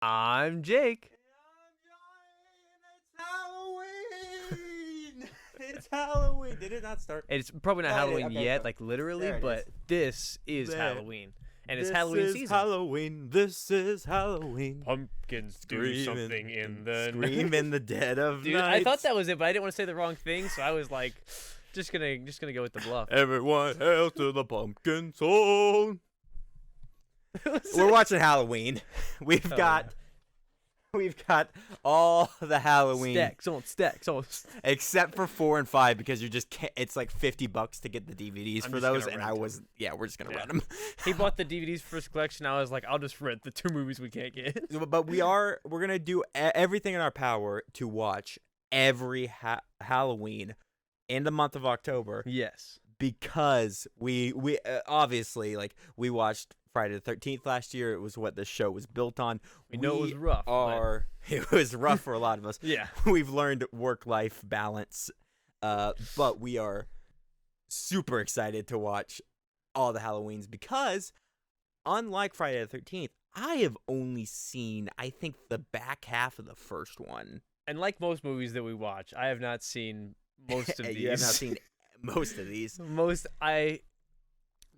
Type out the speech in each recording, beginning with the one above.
I'm Jake. It's Halloween! It's Halloween. Did it not start? It's probably not Oh, yeah, Halloween okay, yet, go. like literally, There it but is. this is There. Halloween. And it's This Halloween is season. Halloween. This is Halloween. Pumpkins Scream in the dead of Dude, night. I thought that was it, but I didn't want to say the wrong thing, so I was like, just gonna go with the bluff. Everyone hail to the pumpkin song. We're watching Halloween. We've Oh, got all the Halloween stacks on. except for 4 and 5 because you just can't. It's like $50 to get the DVDs I'm for just those, gonna and rent I 'em. was we're just gonna Yeah. rent them. He bought the DVDs for his collection. I was like, I'll just rent the 2 movies we can't get. But we're gonna do everything in our power to watch every Halloween in the month of October Yes. because we obviously like we watched Friday the 13th last year. It was what the show was built on. We know it was rough. but- It was rough for a lot of us. Yeah. We've learned work-life balance, but we are super excited to watch all the Halloweens because, unlike Friday the 13th, I have only seen, I think, the back half of the first one. And like most movies that we watch, I have not seen most of these. You have not seen most of these.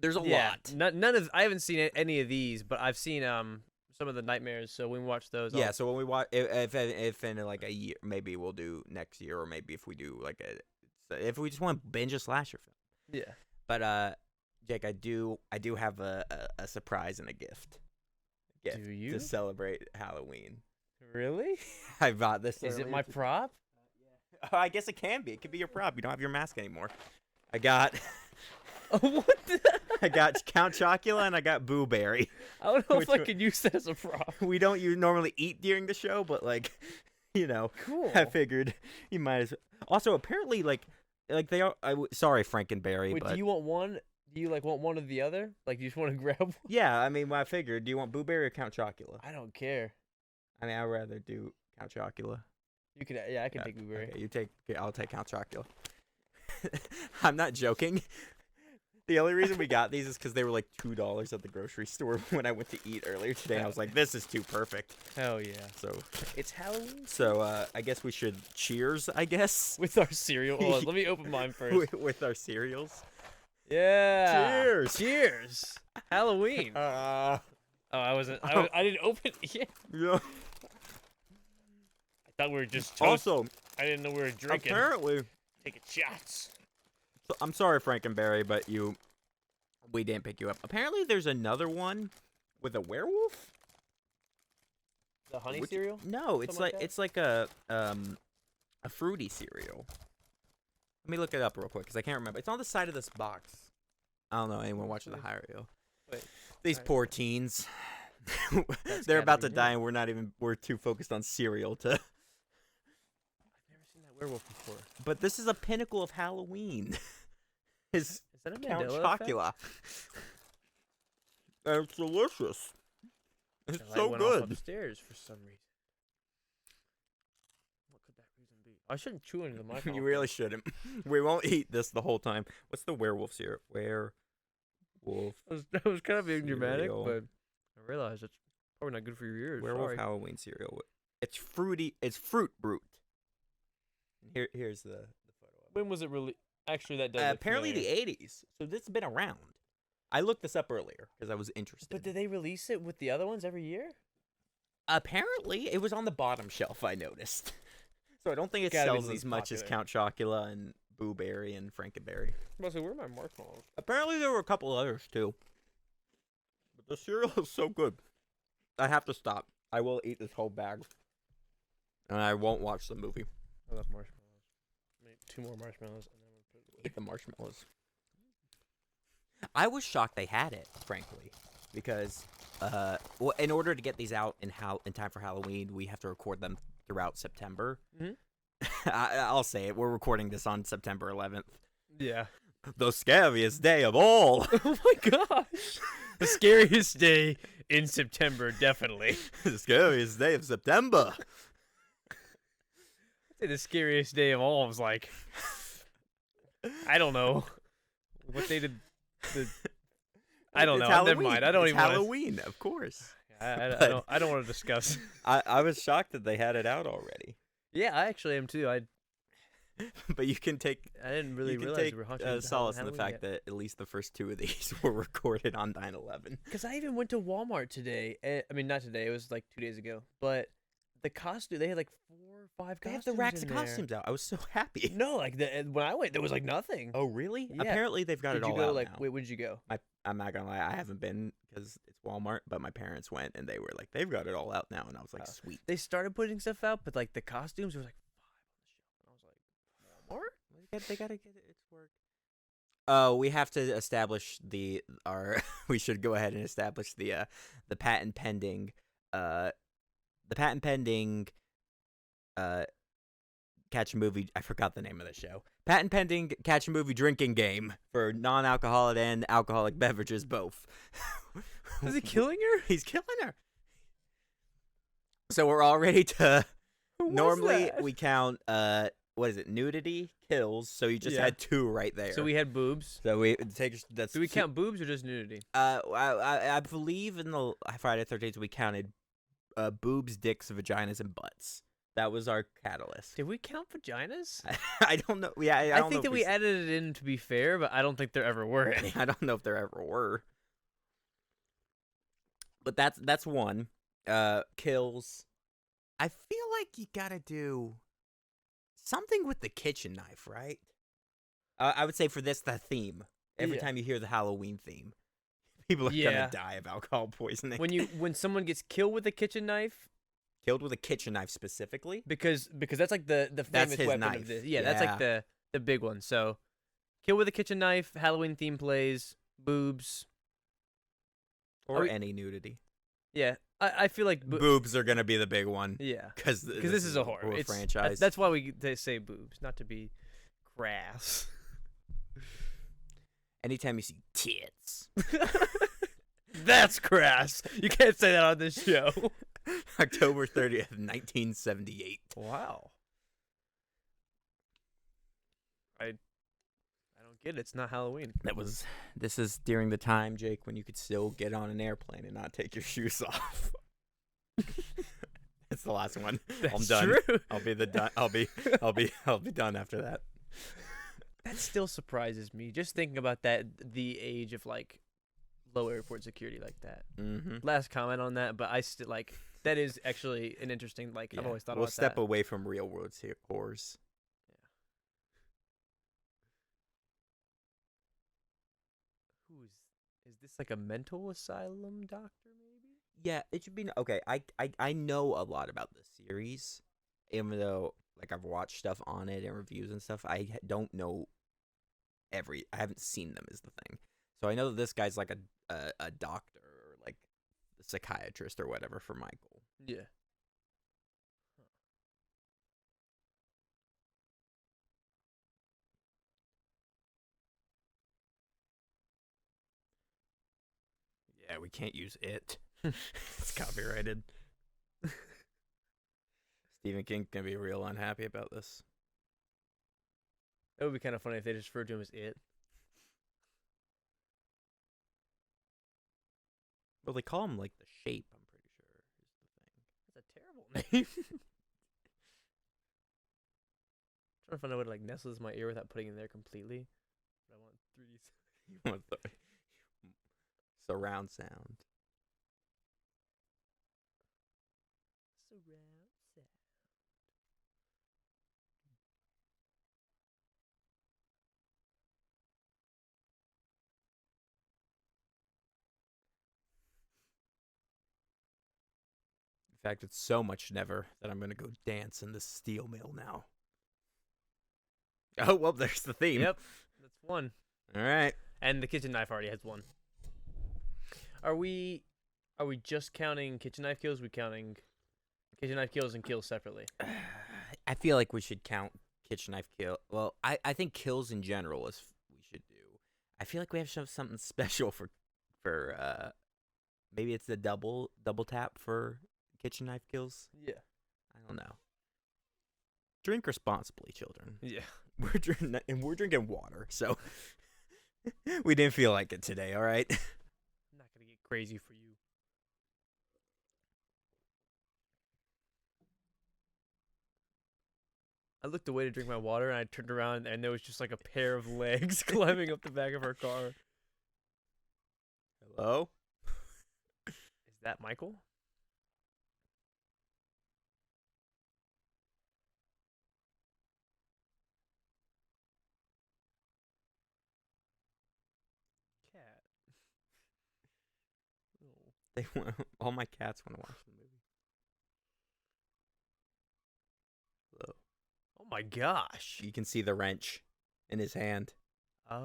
There's a lot. None of I haven't seen any of these, but I've seen some of the nightmares. So when we watch those, Yeah, so when we watch, if in like a year, maybe we'll do next year, or maybe if we do like if we just want to binge a slasher film. yeah. But Jake, I do have a surprise and a gift. Do you To celebrate Halloween? really? I bought this. Is it earlier my today. prop? Oh, I guess it can be. It could be your prop. You don't have your mask anymore. I got What? I got Count Chocula and I got Boo Berry. I don't know Which if I one? could use that as a prop. We don't normally eat during the show, but like, Cool. I figured you might as. Also, apparently, like they are. Sorry, Frankenberry, Wait, but do you want one? Do you like want one or the other? Like you just want to grab one? yeah, I mean, I figured. Do you want Boo Berry or Count Chocula? I don't care. I mean, I'd rather do Count Chocula. You could, yeah, I can take blueberry. Okay, I'll take Count Chocula. I'm not joking. The only reason we got these is because they were like $2 at the grocery store when I went to eat earlier today. And I was like, this is too perfect. Hell yeah! So, It's Halloween I guess we should cheers. I guess with our cereal. Hold on, let me open mine first. with our cereals. Yeah. Cheers. Cheers. Halloween. Oh, I wasn't. I didn't open it yet. Yeah. I thought we were just toast. Also, I didn't know we were drinking. apparently, Taking shots. I'm sorry, Frankenberry, but we didn't pick you up. Apparently, there's another one with a werewolf. The honey Which- cereal. No, it's Something like like that? it's like a fruity cereal. Let me look it up real quick because I can't remember. It's on the side of this box. I don't know anyone watching the high reel. Wait. These Alright. poor teens. That's They're about gotta to be die, new. and we're too focused on cereal to. I've never seen that werewolf before. But this is a pinnacle of Halloween. Is Is that a Count Mandela effect? Chocula. And it's delicious. It's The light so went off good. upstairs for some reason. What could that reason be? I shouldn't chew into the microphone. You really shouldn't. We won't eat this the whole time. What's the werewolf cereal? Werewolf. That was kind of being dramatic, Cereal. but I realized it's probably not good for your ears. Werewolf Sorry. Halloween cereal. It's fruity. It's fruit brute. Here's the photo. When was it really? Actually, that does. look Apparently familiar. the 80s. So this has been around. I looked this up earlier because I was interested. But did they release it with the other ones every year? Apparently it was on the bottom shelf. I noticed. So I don't think it Gotta be sells the as most much as popular. Count Chocula and Boo Berry and Frankenberry. Mostly, where are my marshmallows? Apparently there were a couple others too. But the cereal is so good. I have to stop. I will eat this whole bag. And I won't watch the movie. I love marshmallows. Maybe 2 more marshmallows, and then we'll put it away. Eat the marshmallows. I was shocked they had it, frankly, because well, in order to get these out in time for Halloween, we have to record them throughout September. Mhm. I'll say it. We're recording this on September 11th, Yeah. the scariest day of all. Oh my gosh. The scariest day in September, definitely. The scariest day of September. I'd say the scariest day of all was like, I don't know. What day did the I don't It's know. Never Halloween. mind. I don't It's even wanna- Halloween, of course. But I don't want to discuss. I was shocked that they had it out already. Yeah, I actually am too. But you can take I didn't really you can realize take we were watching solace in the fact that at least the first two of these were recorded on 9/11. Because I even went to Walmart today. I mean, not today. It was like 2 days ago. But the costume, they had like 4 or 5 They costumes. have the racks in of there. costumes out. I was so happy. No, like when I went, there was like nothing. Oh, really? Yeah. Apparently they've got Did it you all go? out Like, now. wait, when did you go? I'm not gonna lie, I haven't been because it's Walmart, but my parents went and they were like, they've got it all out now, and I was like, Oh. sweet. They started putting stuff out, but like the costumes, there was like 5 on the shelf, and I was like, Walmart? They gotta get its work. Oh, we have to establish we should go ahead and establish the patent pending catch a movie. I forgot the name of the show. Patent pending catch a movie drinking game for non-alcoholic and alcoholic beverages both. Is he killing her? He's killing her. So we're all ready to. Who was Normally that? we count what is it? Nudity, kills. So you just Yeah. had 2 right there. So we had boobs. So we take that's. Do we count boobs or just nudity? I believe in the Friday 13th we counted boobs, dicks, vaginas, and butts. That was our catalyst. Did we count vaginas? I don't know. Yeah, I don't think know that if we added it in to be fair, but I don't think there ever were any. I don't know if there ever were. But that's one. Kills. I feel like you gotta do something with the kitchen knife, right? I would say for this, the theme. Every Yeah. time you hear the Halloween theme, people are Yeah. gonna die of alcohol poisoning. When someone gets killed with a kitchen knife, Killed with a kitchen knife specifically. because that's like the famous his weapon knife. of this. Yeah, that's like the big one. So, kill with a kitchen knife, Halloween theme plays, boobs. Or we- any nudity. Yeah, I feel like Boobs are gonna be the big one. yeah, Because because this is a horror it's, franchise. That's why they say boobs, not to be crass. Anytime you see tits. That's crass. You can't say that on this show. October 30th, 1978. Wow. I don't get it. It's not Halloween. This is during the time, Jake, when you could still get on an airplane and not take your shoes off. It's the last one. I'm That's done. true. I'll be done after that. That still surprises me. Just thinking about that, the age of like low airport security like that. Mm-hmm. Last comment on that, but I still like that is actually an interesting. Like I've always thought we'll about step that. away from real world horrors. Is this like a mental asylum doctor maybe? Yeah, it should be okay. I know a lot about this series, even though like I've watched stuff on it and reviews and stuff. Don't know I haven't seen them is the thing. So I know that this guy's like a doctor or like a psychiatrist or whatever for Michael. Yeah. Yeah, we can't use it. It's copyrighted. Stephen King can be real unhappy about this. It would be kind of funny if they just referred to him as it. Well, they call him like the Shape, I'm pretty sure, is the thing. That's a terrible name. Trying to find out what like nestles my ear without putting it in there completely. But I want 3D. You want the surround sound. Surround sound. In fact, it's so much never that I'm gonna go dance in the steel mill now. Oh well, there's the theme. Yep, that's one. All right. And the kitchen knife already has one. Are we just counting kitchen knife kills? We counting kitchen knife kills and kills separately? I feel like we should count kitchen knife kill. Well, I think kills in general is we should do. I feel like we have something special for maybe it's the double tap for kitchen knife kills. Yeah. I don't know. Drink responsibly, children. Yeah. We're drinking water, so we didn't feel like it today. All right. I'm not gonna get crazy for you. I looked away to drink my water, and I turned around, and there was just like a pair of legs climbing up the back of her car. Hello? Is that Michael? Cat. Oh. They want, all my cats want to watch the movie. Hello. Oh my gosh. You can see the wrench in his hand. Uh,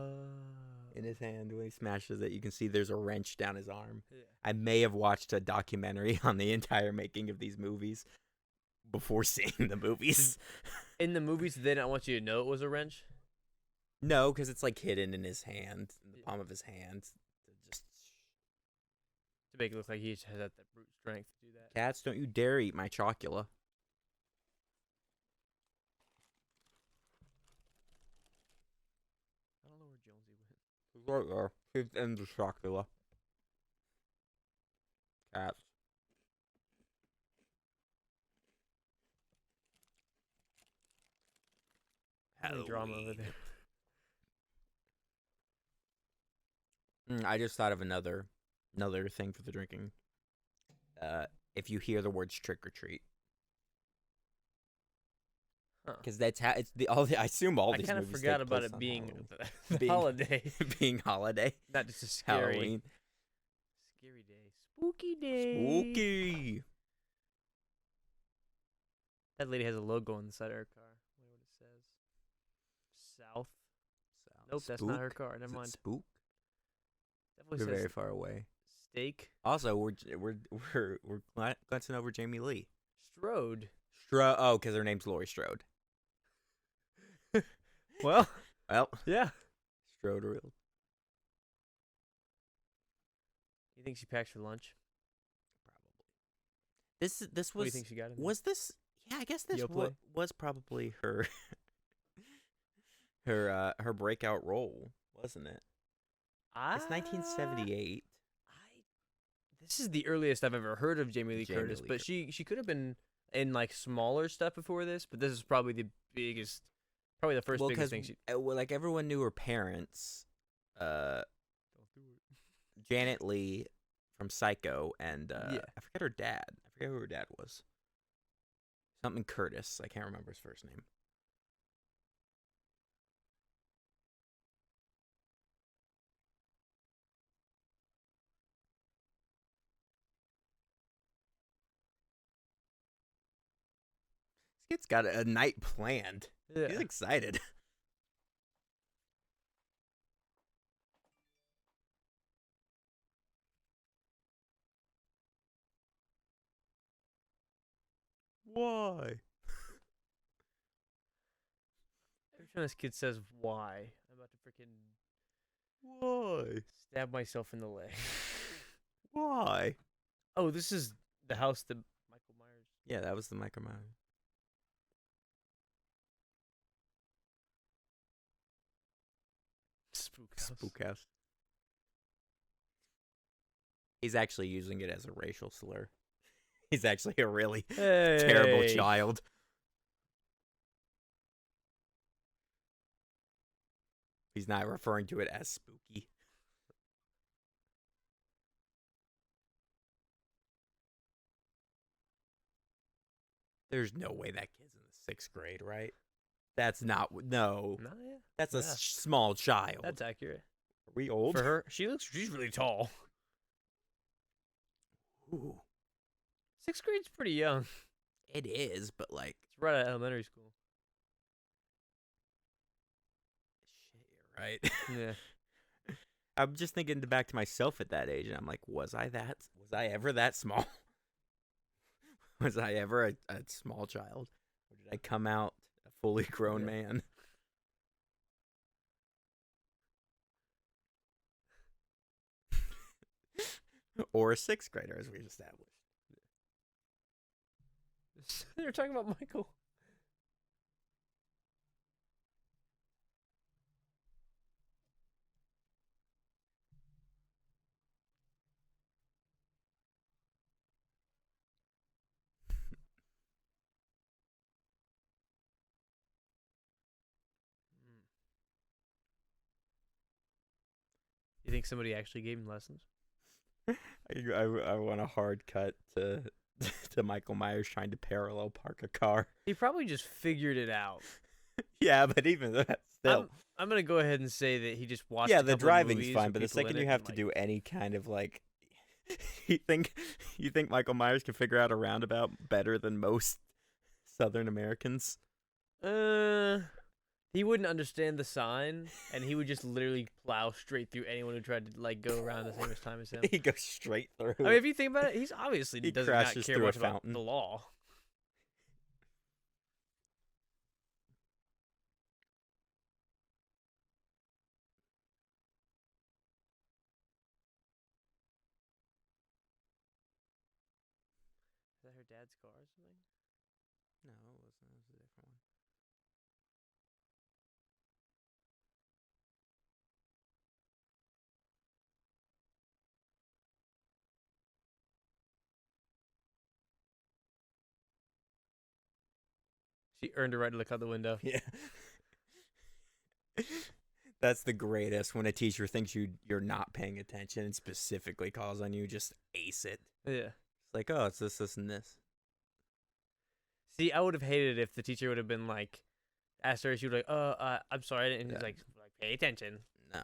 In his hand when he smashes it, you can see there's a wrench down his arm. yeah. I may have watched a documentary on the entire making of these movies before seeing the movies. In the movies, did they not want you to know it was a wrench? No, because it's like hidden in his hand, in the palm of his hand. Just To make it look like he just has that brute strength to do that. cats, don't you dare eat my chocula. I don't know where Jonesy went. It's right there. It's in the chocula. Cats. Any drama over Halloween. there. I just thought of another thing for the drinking. If you hear the words trick or treat, Huh. because that's how it's I assume all I these kind of movies forgot take about place it on being Halloween. the Being- holiday, being holiday, not just a scary, Halloween, scary day, spooky day. spooky. That lady has a logo on the side of her car. I wonder what it says. South. Nope, that's not her Spook? car. Is Never it mind. Spook. Definitely We're says very far away. steak. Also, we're glancing over Jamie Lee. Strode. Oh, because her name's Laurie Strode. Well, Well, yeah. Strode real. You think she packs for lunch? Probably. This What do you was think she got in there? was this? Yeah, I guess this Yoplait? was probably her her breakout role, wasn't it? It's 1978. This is the earliest I've ever heard of Jamie Lee Jamie Curtis, Lee but she could have been in like smaller stuff before this, but this is probably the biggest, probably the first Well, biggest because thing she. like everyone knew her parents, Don't do it. Janet Leigh from Psycho, and Yeah. I forget her dad. I forget who her dad was. Something Curtis. I can't remember his first name. This kid's got a night planned. Yeah. He's excited. Why? Every time this kid says why, I'm about to freaking Why? stab myself in the leg. Why? Oh, this is the house that Michael Myers. Yeah, that was the Michael Myers. Spook house. Spook house. He's actually using it as a racial slur. He's actually a really terrible Hey. child. He's not referring to it as spooky. There's no way that kid's in the 6th grade, right? That's not no. No, yeah, That's a Yeah. small child. that's accurate. Are we old? For her, she's really tall. Ooh, 6th grade's pretty young. it is, but like, It's right out of elementary school. shit, you're right. Yeah. I'm just thinking back to myself at that age, and I'm like, was I ever that small? Was I ever a small child? Or did I come out a fully grown Yeah. man? Or a 6th grader, as we've established. They're talking about Michael. You think somebody actually gave him lessons? I want a hard cut to to Michael Myers trying to parallel park a car. He probably just figured it out. Yeah, but even that still. I'm gonna go ahead and say that he just watched. Yeah, a the couple of driving's movies fine, with but the people in second it you and, have to like, do any kind of like, you think Michael Myers can figure out a roundabout better than most Southern Americans? He wouldn't understand the sign, and he would just literally plow straight through anyone who tried to like go around the same time as him. He goes straight through. I mean, if you think about it, he's obviously He does not crashes care through a much about fountain. the law. Is that her dad's car or something? No, it wasn't. It was a different one. She earned a right to look out the window. Yeah. That's the greatest when a teacher thinks you're not paying attention and specifically calls on you, just ace it. Yeah. It's like, oh, it's this, and this. See, I would have hated it if the teacher would have been like, asked her, she would be like, I'm sorry, and he's Yeah. like, pay attention. No.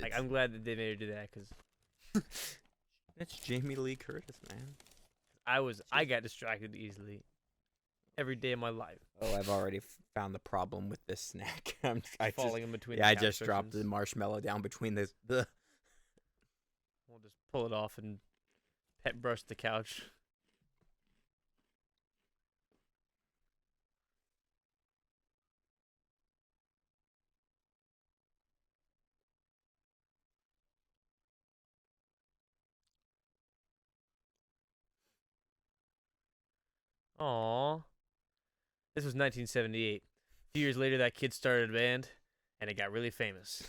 Like, I'm glad that they made her do that because It's Jamie Lee Curtis, man. I got distracted easily every day of my life. Oh, I've already found the problem with this snack. Falling in between. Yeah, the I couch just dropped the cushions. marshmallow down between the. We'll just pull it off and pet brush the couch. Aww. This was 1978. A few years later, that kid started a band, and it got really famous.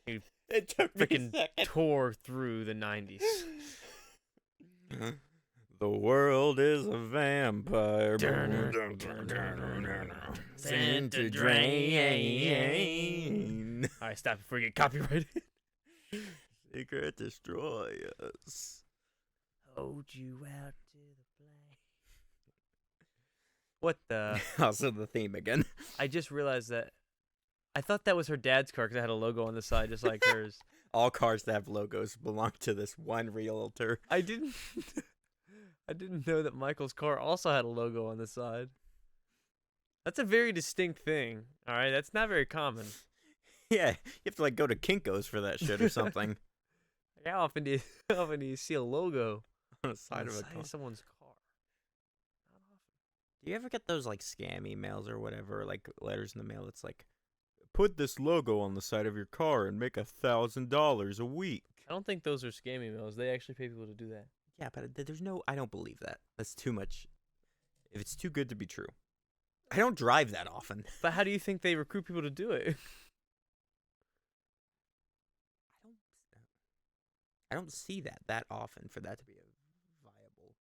It took me a Freaking second. tore through the 90s. The world is a vampire. Sent to drain. All right, stop before you get copyrighted. Secret destroy us. Hold you out to the flame. What the? Also the theme again. I just realized that. I thought that was her dad's car because it had a logo on the side, just like hers. All cars that have logos belong to this one realtor. I didn't. I didn't know that Michael's car also had a logo on the side. That's a very distinct thing. All right, that's not very common. Yeah, you have to like go to Kinko's for that shit or something. How often do you see a logo On the side on the of a side car. of someone's car? Not often. Do you ever get those like scam emails or whatever, like letters in the mail that's like, put this logo on the side of your car and make $1,000 a week? I don't think those are scam emails. They actually pay people to do that. Yeah, but there's no, I don't believe that. That's too much. If it's too good to be true. I don't drive that often. But how do you think they recruit people to do it? I don't see that often for that to be a viable.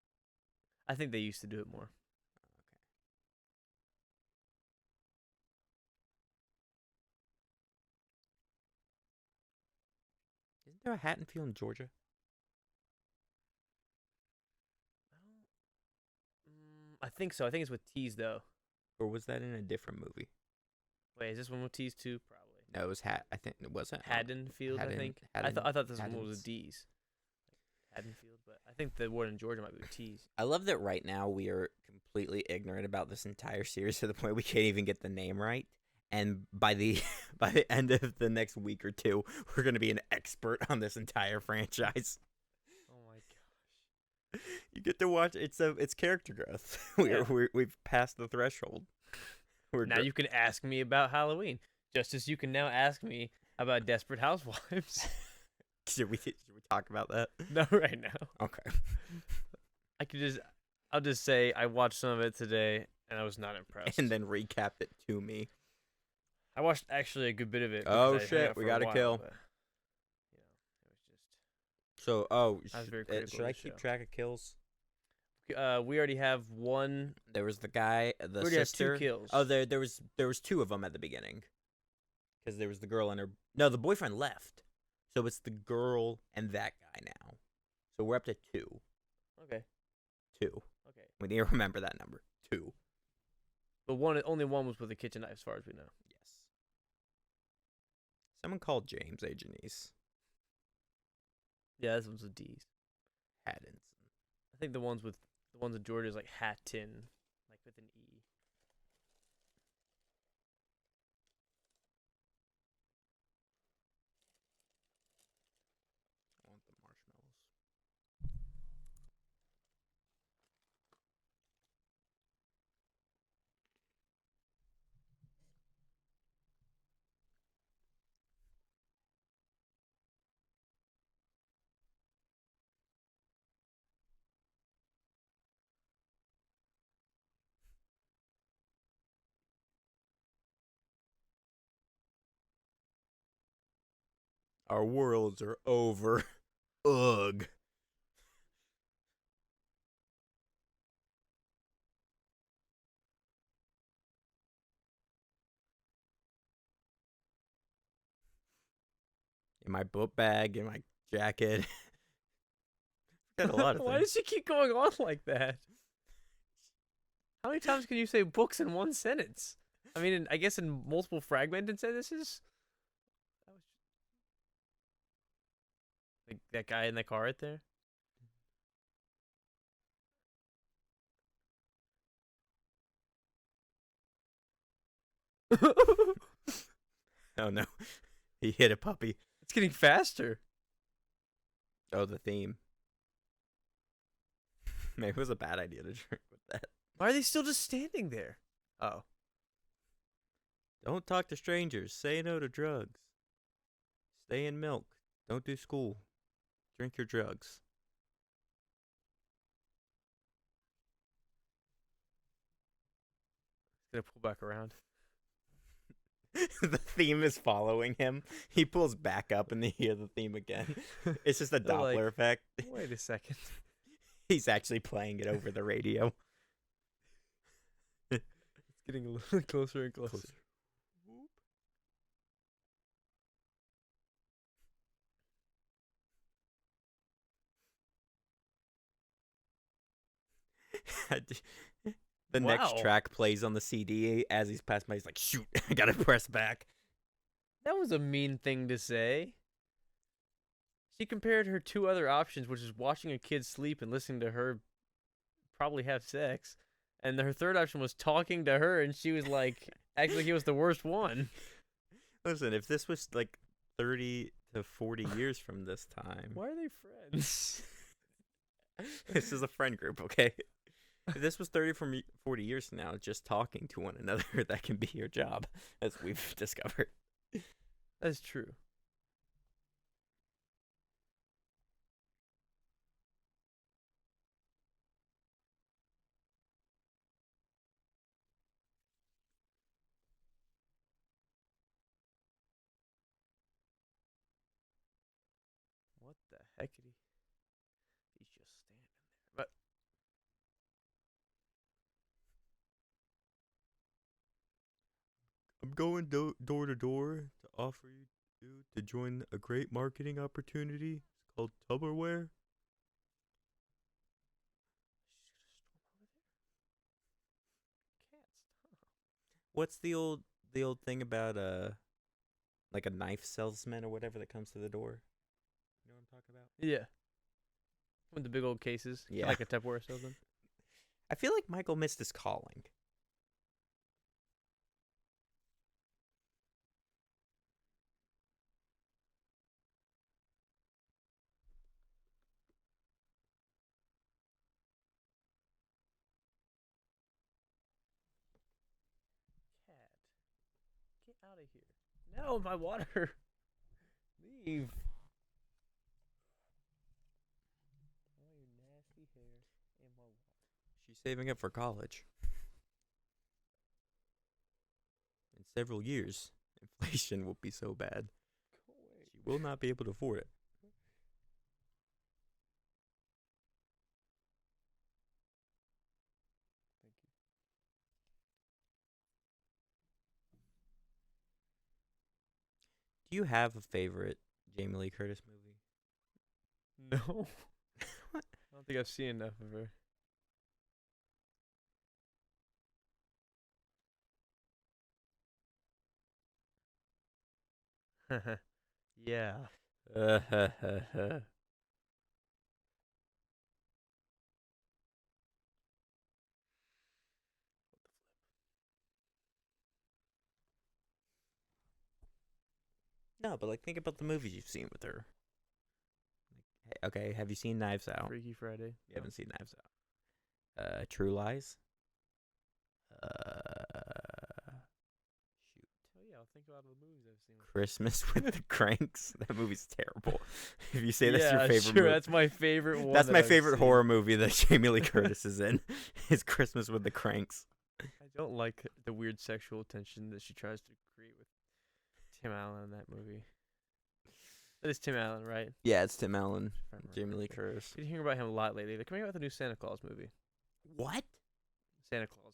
I think they used to do it more. Isn't there a Haddonfield in Georgia? I think so. I think it's with T's though. Or was that in a different movie? Wait, is this one with T's too? Probably. No, it was I think it wasn't. Haddonfield, I think. I thought this one was with D's. Haddonfield, but I think the one in Georgia might be with T's. I love that right now we are completely ignorant about this entire series to the point we can't even get the name right. And by the end of the next week or two, we're gonna be an expert on this entire franchise. Oh my gosh. You get to watch it's character growth. We've passed the threshold. Now you can ask me about Halloween, just as you can now ask me about Desperate Housewives. should we talk about that? No, right now. Okay. I'll just say I watched some of it today and I was not impressed. And then recap it to me. I watched actually a good bit of it. Oh, because I hung shit, out we for a gotta while, kill. but, it was just. So, I was very critical should of I the keep show. track of kills? We already have one. There was the guy, the We already have sister. two kills. Oh, there was two of them at the beginning. because there was the girl and her. No, the boyfriend left, so it's the girl and that guy now. So we're up to two. Okay. Two. Okay. We need to remember that number. Two. But only one was with a kitchen knife, as far as we know. Yes. Someone called James A. Janice. Yeah, this one's with D's. Haddonson. I think the ones in Georgia is like Hatton, like with an E. I want the marshmallows. Our worlds are over. Ugh. In my book bag, in my jacket. Got a lot of Why things. does she keep going on like that? How many times can you say books in one sentence? I mean, I guess in multiple fragmented sentences. Like that guy in the car right there. Oh no. He hit a puppy. It's getting faster. Oh, the theme. Maybe it was a bad idea to drink with that. Why are they still just standing there? Oh. Don't talk to strangers. Say no to drugs. Stay in milk. Don't do school. Drink your drugs. It's gonna pull back around. The theme is following him. He pulls back up and they hear the theme again. It's just a They're like, Doppler effect. Wait a second. He's actually playing it over the radio. It's getting a little closer and closer. The next Wow. track plays on the CD as he's passed by. He's like, shoot, I gotta press back. That was a mean thing to say. She compared her two other options, which is watching a kid sleep and listening to her probably have sex. And her third option was talking to her, and she was like, actually, he was the worst one. Listen, if this was like 30 to 40 years from this time. Why are they friends? This is a friend group, okay? If this was 30 from 40 years from now, just talking to one another, that can be your job, as we've discovered. That's true. What the heckity? He's just standing there. But I'm going door to door to offer you to join a great marketing opportunity. It's called Tupperware. What's the old thing about like a knife salesman or whatever that comes to the door? You know what I'm talking about? yeah. With the big old cases. Yeah. Like a Tupperware salesman. I feel like Michael missed his calling. Cat. Get out of here. No, my water. Leave. Oh, your nasty hair and my water. She's saving up for college. In several years, inflation will be so bad, Go away. she will not be able to afford it. Thank you. Do you have a favorite Jamie Lee Curtis movie? No, What? I don't think I've seen enough of her. Yeah. No, but like think about the movies you've seen with her. Okay, have you seen Knives Out? Freaky Friday. You haven't seen Knives Out. True Lies. Shoot. Oh yeah, I'll think about all the movies I've seen. Christmas with the Cranks. That movie's terrible. If you say that's yeah, your favorite sure, movie, that's my favorite one. that's that my I've favorite seen. horror movie that Jamie Lee Curtis is in. Is Christmas with the Cranks. I don't like the weird sexual tension that she tries to create with Tim Allen in that movie. That is Tim Allen, right? Yeah, it's Tim Allen, If I remember Jamie Lee correctly. Curtis. Been hearing about him a lot lately. They're coming out with a new Santa Claus movie. What? Santa Clauses.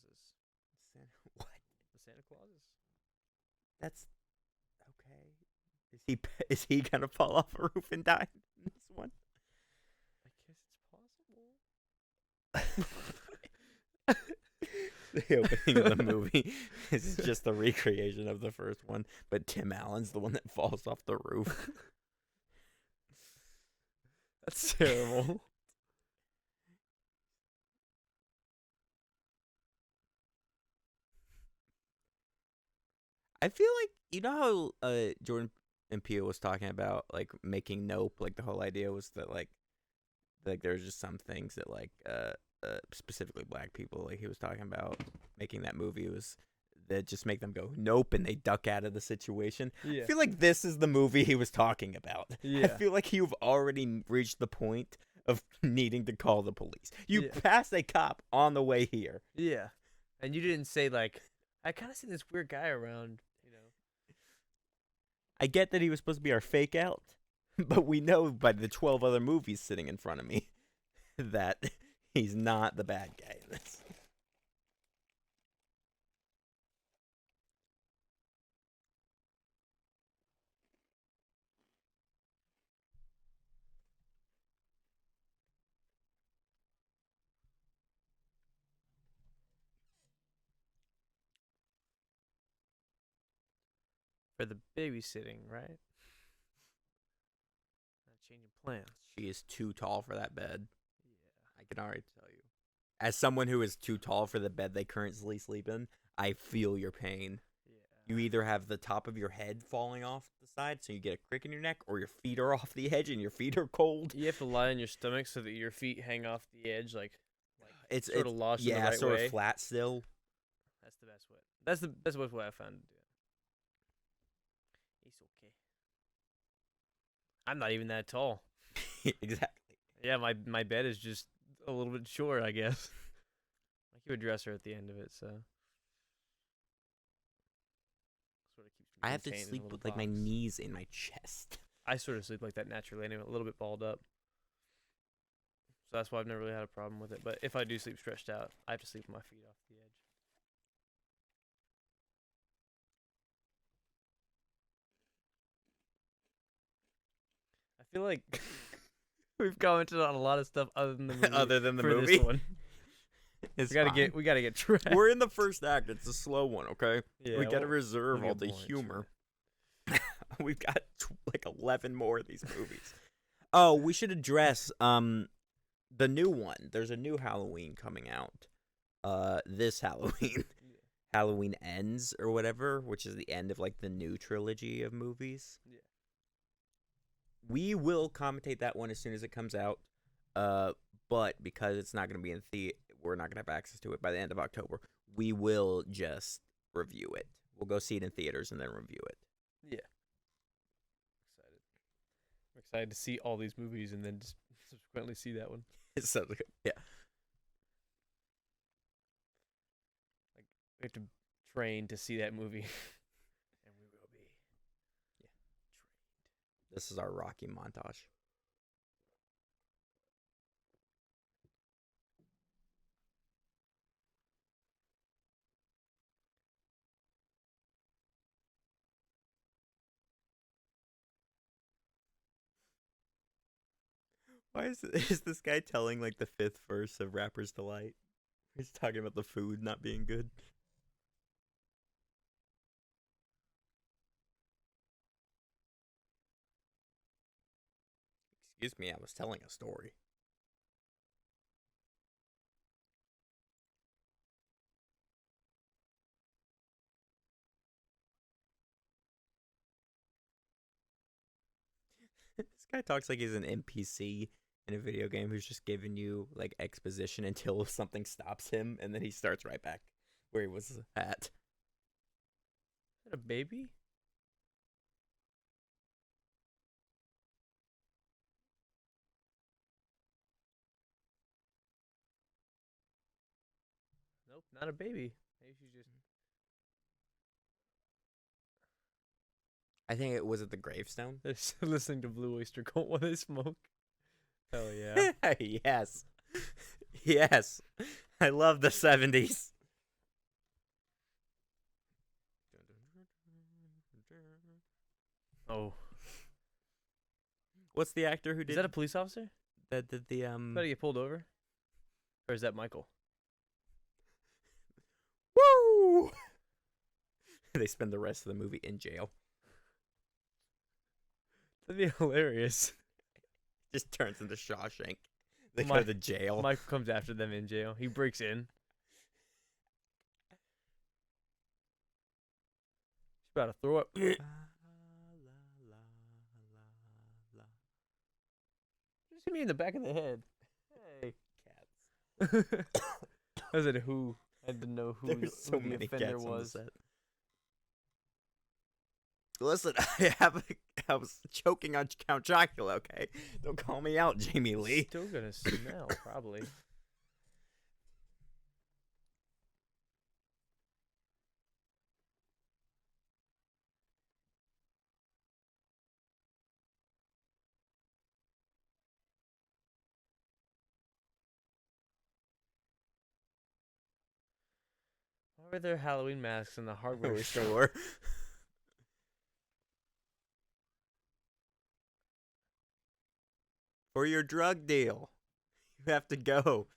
What? The Santa Clauses. That's okay. Is he gonna fall off a roof and die in this one? I guess it's possible. The opening of the movie is just the recreation of the first one, but Tim Allen's the one that falls off the roof. That's terrible. I feel like you know how Jordan and Peele was talking about like making Nope. Like the whole idea was that like there's just some things that like specifically black people like he was talking about making that movie was that just make them go nope and they duck out of the situation. Yeah. I feel like this is the movie he was talking about. I Yeah. feel like you've already reached the point of needing to call the police. You Yeah. passed a cop on the way here. Yeah. And you didn't say like, I kind of see this weird guy around, you know. I get that he was supposed to be our fake out, but we know by the 12 other movies sitting in front of me that he's not the bad guy in this. For the babysitting, right? Not changing plans. She is too tall for that bed. Yeah. I can already tell you. As someone who is too tall for the bed they currently sleep in, I feel your pain. Yeah. You either have the top of your head falling off the side, so you get a crick in your neck, or your feet are off the edge and your feet are cold. You have to lie on your stomach so that your feet hang off the edge, like It's sort of lodged in the yeah, right sort way. of flat still. That's the best way. That's the best way I found to do it. It's okay. I'm not even that tall. Exactly. Yeah, my bed is just a little bit short, I guess. I keep a dresser at the end of it, so sort of keeps me I have to contained in a sleep little with like my box. knees in my chest. I sort of sleep like that naturally anyway, a little bit balled up. So that's why I've never really had a problem with it. But if I do sleep stretched out, I have to sleep with my feet off the edge. I feel like we've commented on a lot of stuff other than the movie. Other than the for movie, this one. It's we gotta fine. get tracked. We're in the first act. It's a slow one, okay? Yeah, we gotta we'll reserve get all the more into humor. We've got like 11 more of these movies. Oh, we should address the new one. There's a new Halloween coming out. This Halloween. Halloween Ends or whatever, which is the end of like the new trilogy of movies. Yeah. We will commentate that one as soon as it comes out. But because it's not going to be in we're not going to have access to it by the end of October. We will just review it. We'll go see it in theaters and then review it. Yeah. Excited. I'm excited to see all these movies and then just subsequently see that one. So, yeah. We have to train to see that movie. And we will be trained. This is our Rocky montage. Why is this guy telling like the fifth verse of Rapper's Delight? He's talking about the food not being good. Excuse me, I was telling a story. This guy talks like he's an NPC in a video game who's just giving you like exposition until something stops him, and then he starts right back where he was at. Is that a baby? Nope, not a baby. Maybe she's just I think it was at the gravestone. they're just listening to Blue Oyster Cult while they smoke. Hell yeah. Yes. Yes. I love the 70s. Oh, What's the actor who is did that a police officer? that did the Did he get pulled over? Or is that Michael? Woo! They spend the rest of the movie in jail. That'd be hilarious. Just turns into Shawshank. They go to the jail. Michael comes after them in jail. He breaks in. He's about to throw up. Just hit me in the back of the head. Hey. Cats. I said who. I had to know who, There's so who the many offender cats on the was. set. Listen, I was choking on Count Chocula, okay? Don't call me out, Jamie Lee. Still gonna smell, probably. Why were there Halloween masks in the hardware store? Sure. For your drug deal, you have to go.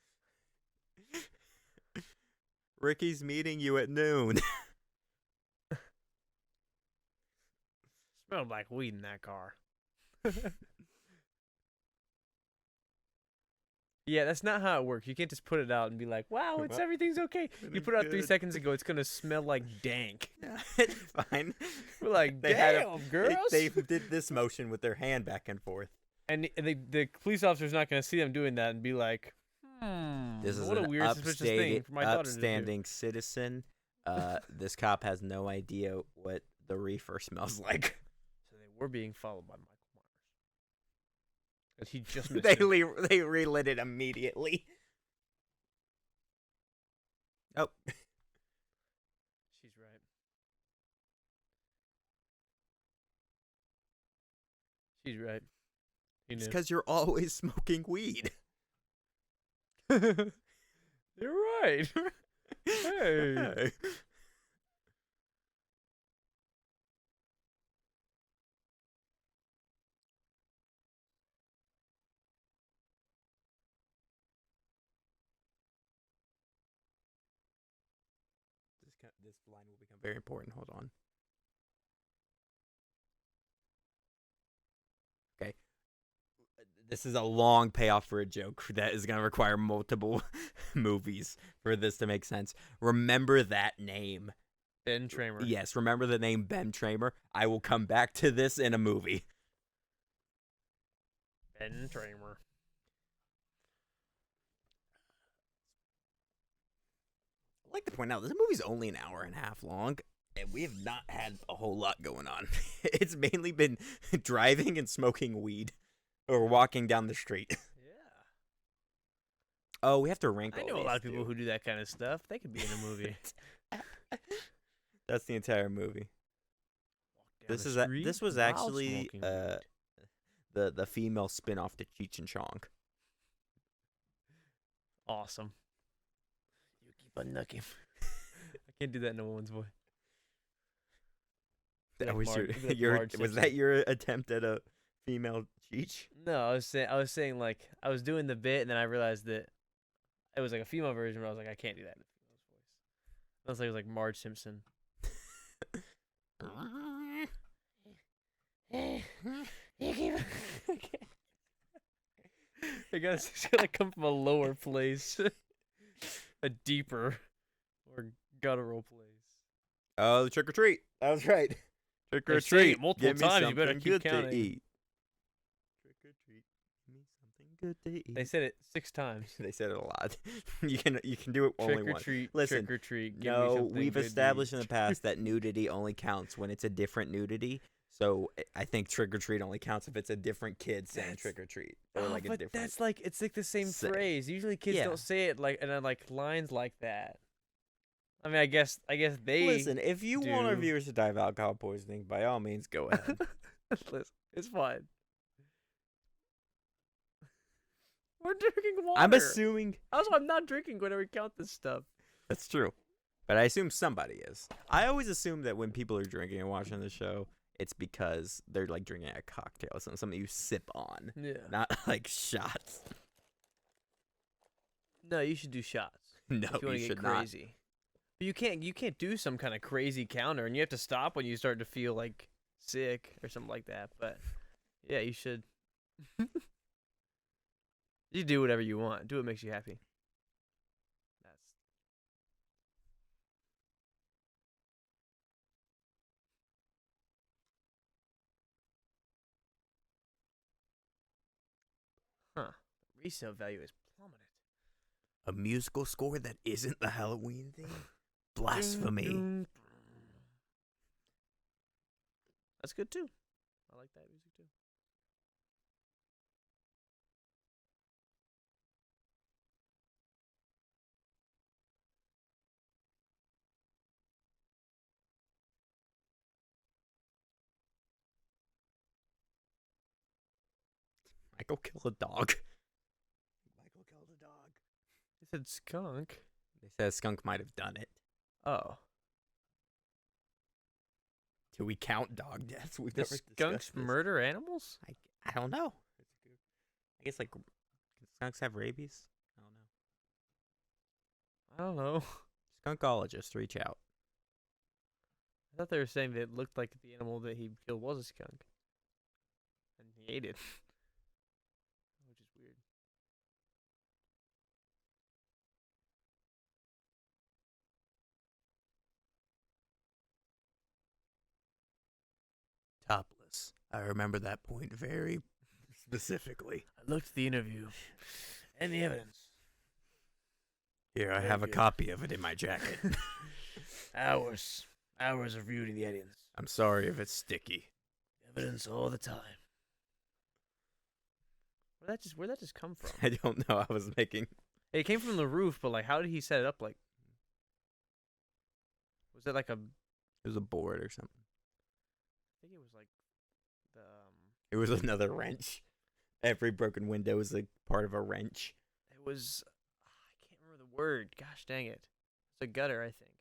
Ricky's meeting you at noon. Smelled like weed in that car. Yeah, that's not how it works. You can't just put it out and be like, "Wow, it's Well, everything's okay." You put it out 3 good. seconds ago, it's gonna smell like dank. It's fine. We're like, They had "Damn, girls!" They did this motion with their hand back and forth. And the police officer's not gonna see them doing that and be like, This is what a an weird, suspicious thing for my daughter to do." upstanding citizen. This cop has no idea what the reefer smells like. So they were being followed by Michael Myers. And he just missed they him. they relit it immediately. Oh, She's right. She's right. He it's knew. because you're always smoking weed. You're right. Hey. This line will become very important. Hold on. Okay. This is a long payoff for a joke that is going to require multiple movies for this to make sense. Remember that name. Ben Tramer. Yes, remember the name Ben Tramer. I will come back to this in a movie. Ben Tramer. I'd like to point out, this movie's only an hour and a half long, and we have not had a whole lot going on. It's mainly been driving and smoking weed, or walking down the street. Yeah. Oh, we have to rank I all know a these, lot of people too. who do that kind of stuff. They could be in a movie. That's the entire movie. Walk down This the is street this was while actually smoking weed. the female spin-off to Cheech and Chong. Awesome. You keep on knocking. I can't do that in a woman's voice. That Like was Marge- like your Marge was Simpson. that your attempt at a female Cheech. No, I was saying like I was doing the bit and then I realized that it was like a female version, but I was like I can't do that in a female's voice. I was like it was like Marge Simpson. It's gotta come from a lower place, a deeper or guttural place. Oh, the trick or treat. That was right. Trick They're or saying treat. it multiple Give me times, you better something keep good counting. to eat. Trick or treat. Give me something good to eat. They said it 6 times. They said it a lot. You can do it only Trick or once. treat. Listen, Trick or treat. Give me No, something we've good to established eat. in the past that nudity only counts when it's a different nudity. So I think trick or treat only counts if it's a different kid saying That's- trick or treat, or Oh, like a but different. that's like it's like the same say. phrase. Usually kids Yeah. don't say it like and then like lines like that. I mean, I guess they Listen, if you want our do. viewers to die of alcohol poisoning, by all means, go ahead. Listen, it's fine. We're drinking water. I'm assuming Also, I'm not drinking whenever we count this stuff. that's true, but I assume somebody is. I always assume that when people are drinking and watching the show, it's because they're like drinking a cocktail, something you sip on, Yeah. not like shots. No, you should do shots No, if you want to you get should not. crazy. But you can't do some kind of crazy counter, and you have to stop when you start to feel like sick or something like that. But yeah, you should. You do whatever you want. Do what makes you happy. That's huh. Resale value is plummeted. A musical score that isn't the Halloween theme? Blasphemy. That's good too. I like that music too. Michael killed a dog. Michael killed a dog. They said skunk. They said a skunk might have done it. Oh, Do we count dog deaths? We've the never skunks discussed this. murder animals? I don't know. I guess like can skunks have rabies? I don't know. I don't know. Skunkologist, reach out. I thought they were saying that it looked like the animal that he killed was a skunk, and he ate it, which is weird. Topless. I remember that point very specifically. I looked at the interview and the evidence. Here, I Very have a good. copy of it in my jacket. Hours of reviewing the evidence. I'm sorry if it's sticky. Evidence all the time. Where'd that just come from? I don't know. I was making. It came from the roof, but like, how did he set it up? Like, was it like a? It was a board or something. I think it was like the. It was another wrench. Every broken window is like part of a wrench. It was. I can't remember the word. Gosh dang it! It's a gutter, I think.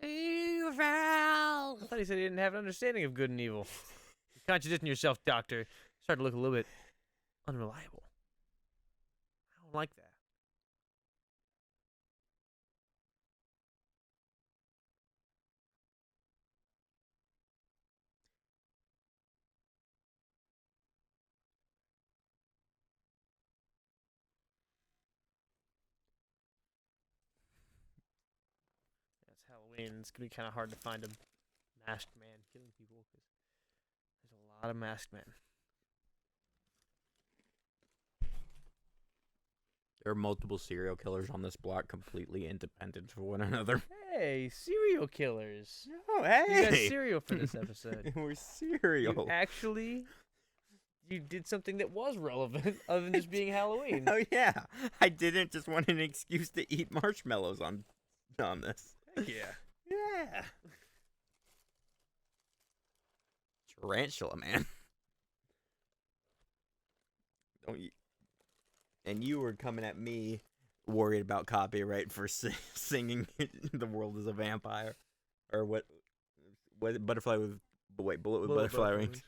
Evil. I thought he said he didn't have an understanding of good and evil. You're contradicting yourself, Doctor. Starting to look a little bit unreliable. I don't like that. It's Halloween. It's gonna be kind of hard to find a masked man killing people because there's a lot of masked men. There are multiple serial killers on this block, completely independent of one another. Hey, serial killers. Oh, You got hey! cereal for this episode. We're cereal. You did something that was relevant other than just being Halloween. Oh yeah, I didn't just want an excuse to eat marshmallows on this. Yeah. Yeah. Tarantula Man. Don't you? And you were coming at me, worried about copyright for singing "The World Is a Vampire," or what? Butterfly with bullet with butterfly wings.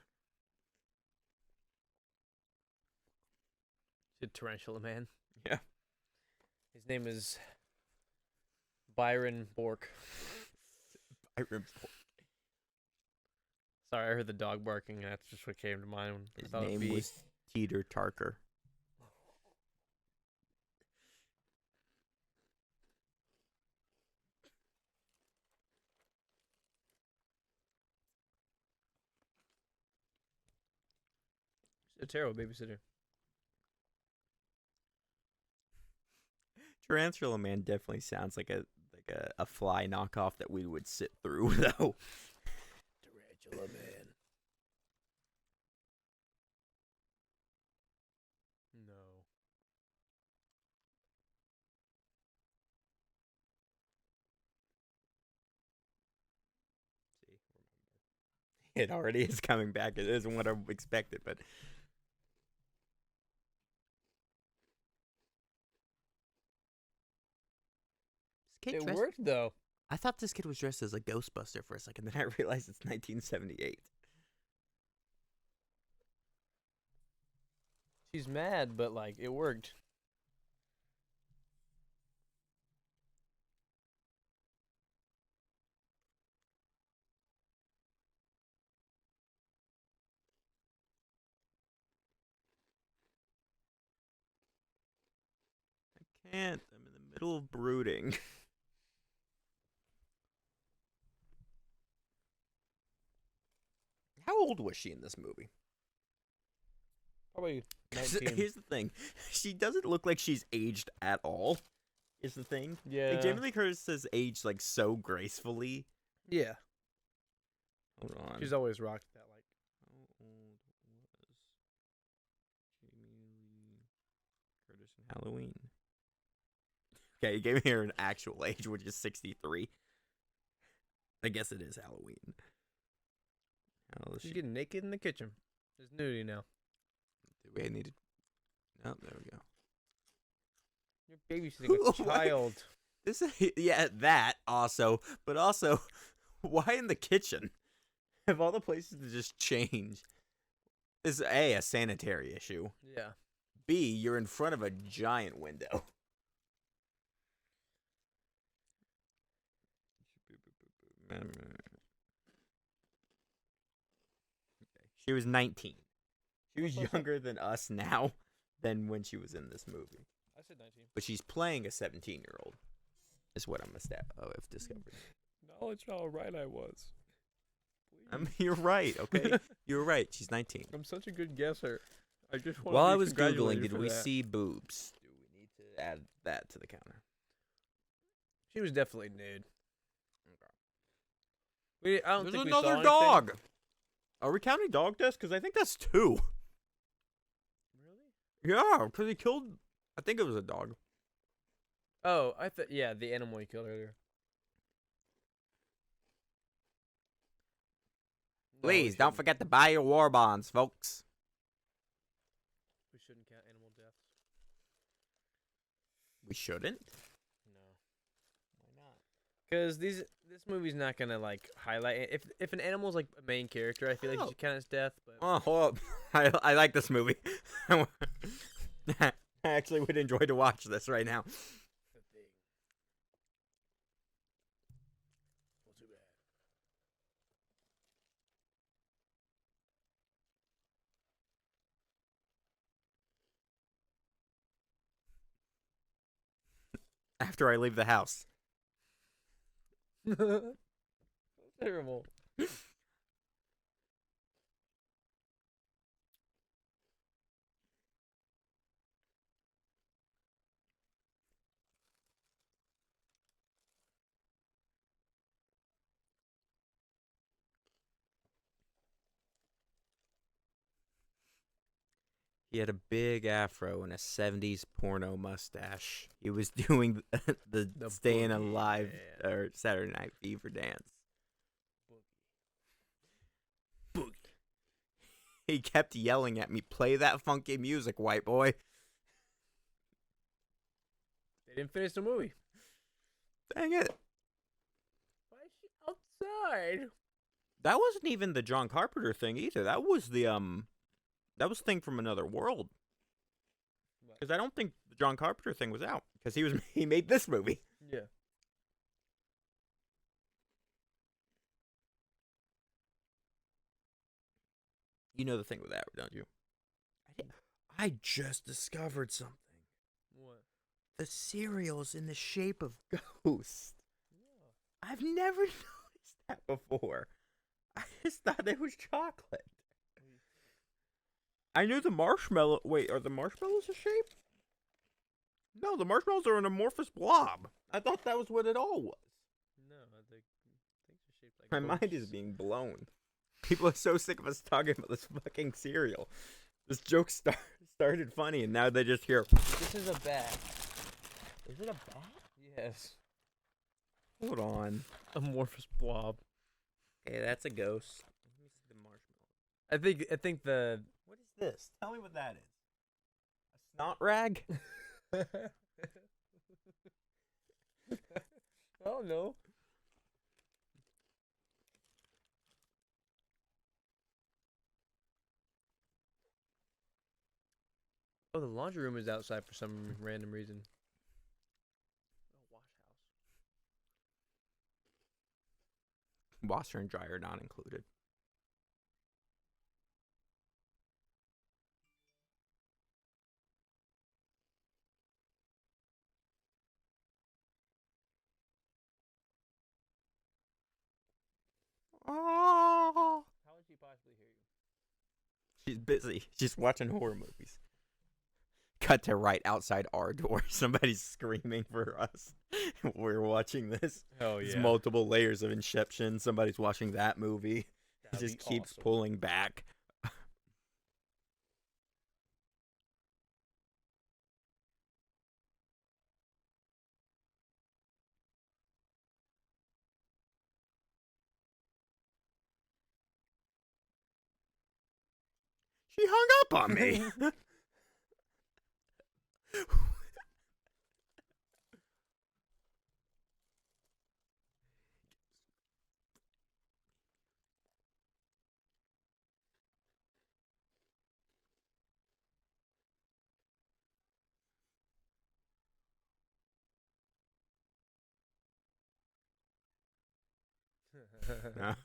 Did Tarantula Man. Yeah. His name is Byron Bork. Byron Bork. Sorry, I heard the dog barking. That's just what came to mind. His name was Teeter Tarker. a terrible babysitter. Tarantula Man definitely sounds like a fly knockoff that we would sit through, though. Tarantula Man. No. See, it already is coming back. It isn't what I expected, but It worked though. I thought this kid was dressed as a Ghostbuster for a second, then I realized it's 1978. She's mad, but like it worked. I can't. I'm in the middle of brooding. How old was she in this movie? Probably 19. Here's the thing. She doesn't look like she's aged at all. Is the thing. Yeah. Like, Jamie Lee Curtis has aged like so gracefully. Yeah. Hold on. She's always rocked that like. How old was Jamie Lee Curtis in Halloween? Okay, you gave me her an actual age, which is 63. I guess it is Halloween. How old is She's she? getting naked in the kitchen. There's nudity now. Do we need to... Oh, there we go. You're babysitting a What? child. This, yeah, that also, but also, why in the kitchen? Of all the places to just change, this is a sanitary issue. Yeah. B, you're in front of a giant window. Okay. She was 19. She was younger than us now than when she was in this movie. I said 19. But she's playing a 17-year-old. Is what I've discovered. Knowledge how right I was. You're right, okay? You're right. She's 19. I'm such a good guesser. I just want While to I was congratulate Googling, you did for we that. see boobs? Do we need to add that to the counter? She was definitely nude. I don't There's think we another saw anything. dog. Are we counting dog deaths? Because I think that's 2. Really? Yeah, because he killed... I think it was a dog. Oh, I thought yeah, the animal he killed earlier. No, we Please, don't shouldn't. forget to buy your war bonds, folks. We shouldn't count animal deaths. We shouldn't? No. Why not? Because this movie's not gonna like highlight it. If an animal's like a main character, I feel like you Oh. should count his death. But Oh, hold up. I like this movie. I actually would enjoy to watch this right now. the thing. Well, too bad. After I leave the house. Terrible. He had a big afro and a 70s porno mustache. He was doing the The Staying Boogie Alive Man. or Saturday Night Fever dance. Boogie. He kept yelling at me, "Play that funky music, white boy." They didn't finish the movie. Dang it. Why is she outside? That wasn't even the John Carpenter thing either. That was that was Thing from Another World. Because I don't think the John Carpenter thing was out. Because he made this movie. Yeah. You know the thing with that, don't you? I just discovered something. What? The cereal's in the shape of ghosts. I've never noticed that before. I just thought it was chocolate. I knew the marshmallow. Wait, are the marshmallows a shape? No, the marshmallows are an amorphous blob. I thought that was what it all was. No, I think things are shaped like My mind is being blown. People are so sick of us talking about this fucking cereal. This joke started funny, and now they just hear. This is a bat. Is it a bat? Yes. Hold on. Amorphous blob. Okay, that's a ghost. Let me see the marshmallow. I think the What is this? Tell me what that is. A snot rag? Oh no. Oh, the laundry room is outside for some random reason. Oh, wash house. Washer and dryer not included. Oh. How would she possibly hear you? She's busy. She's watching horror movies. Cut to right outside our door. Somebody's screaming for us. We're watching this. Oh There's multiple layers of Inception. Somebody's watching that movie. It just keeps pulling back. She hung up on me.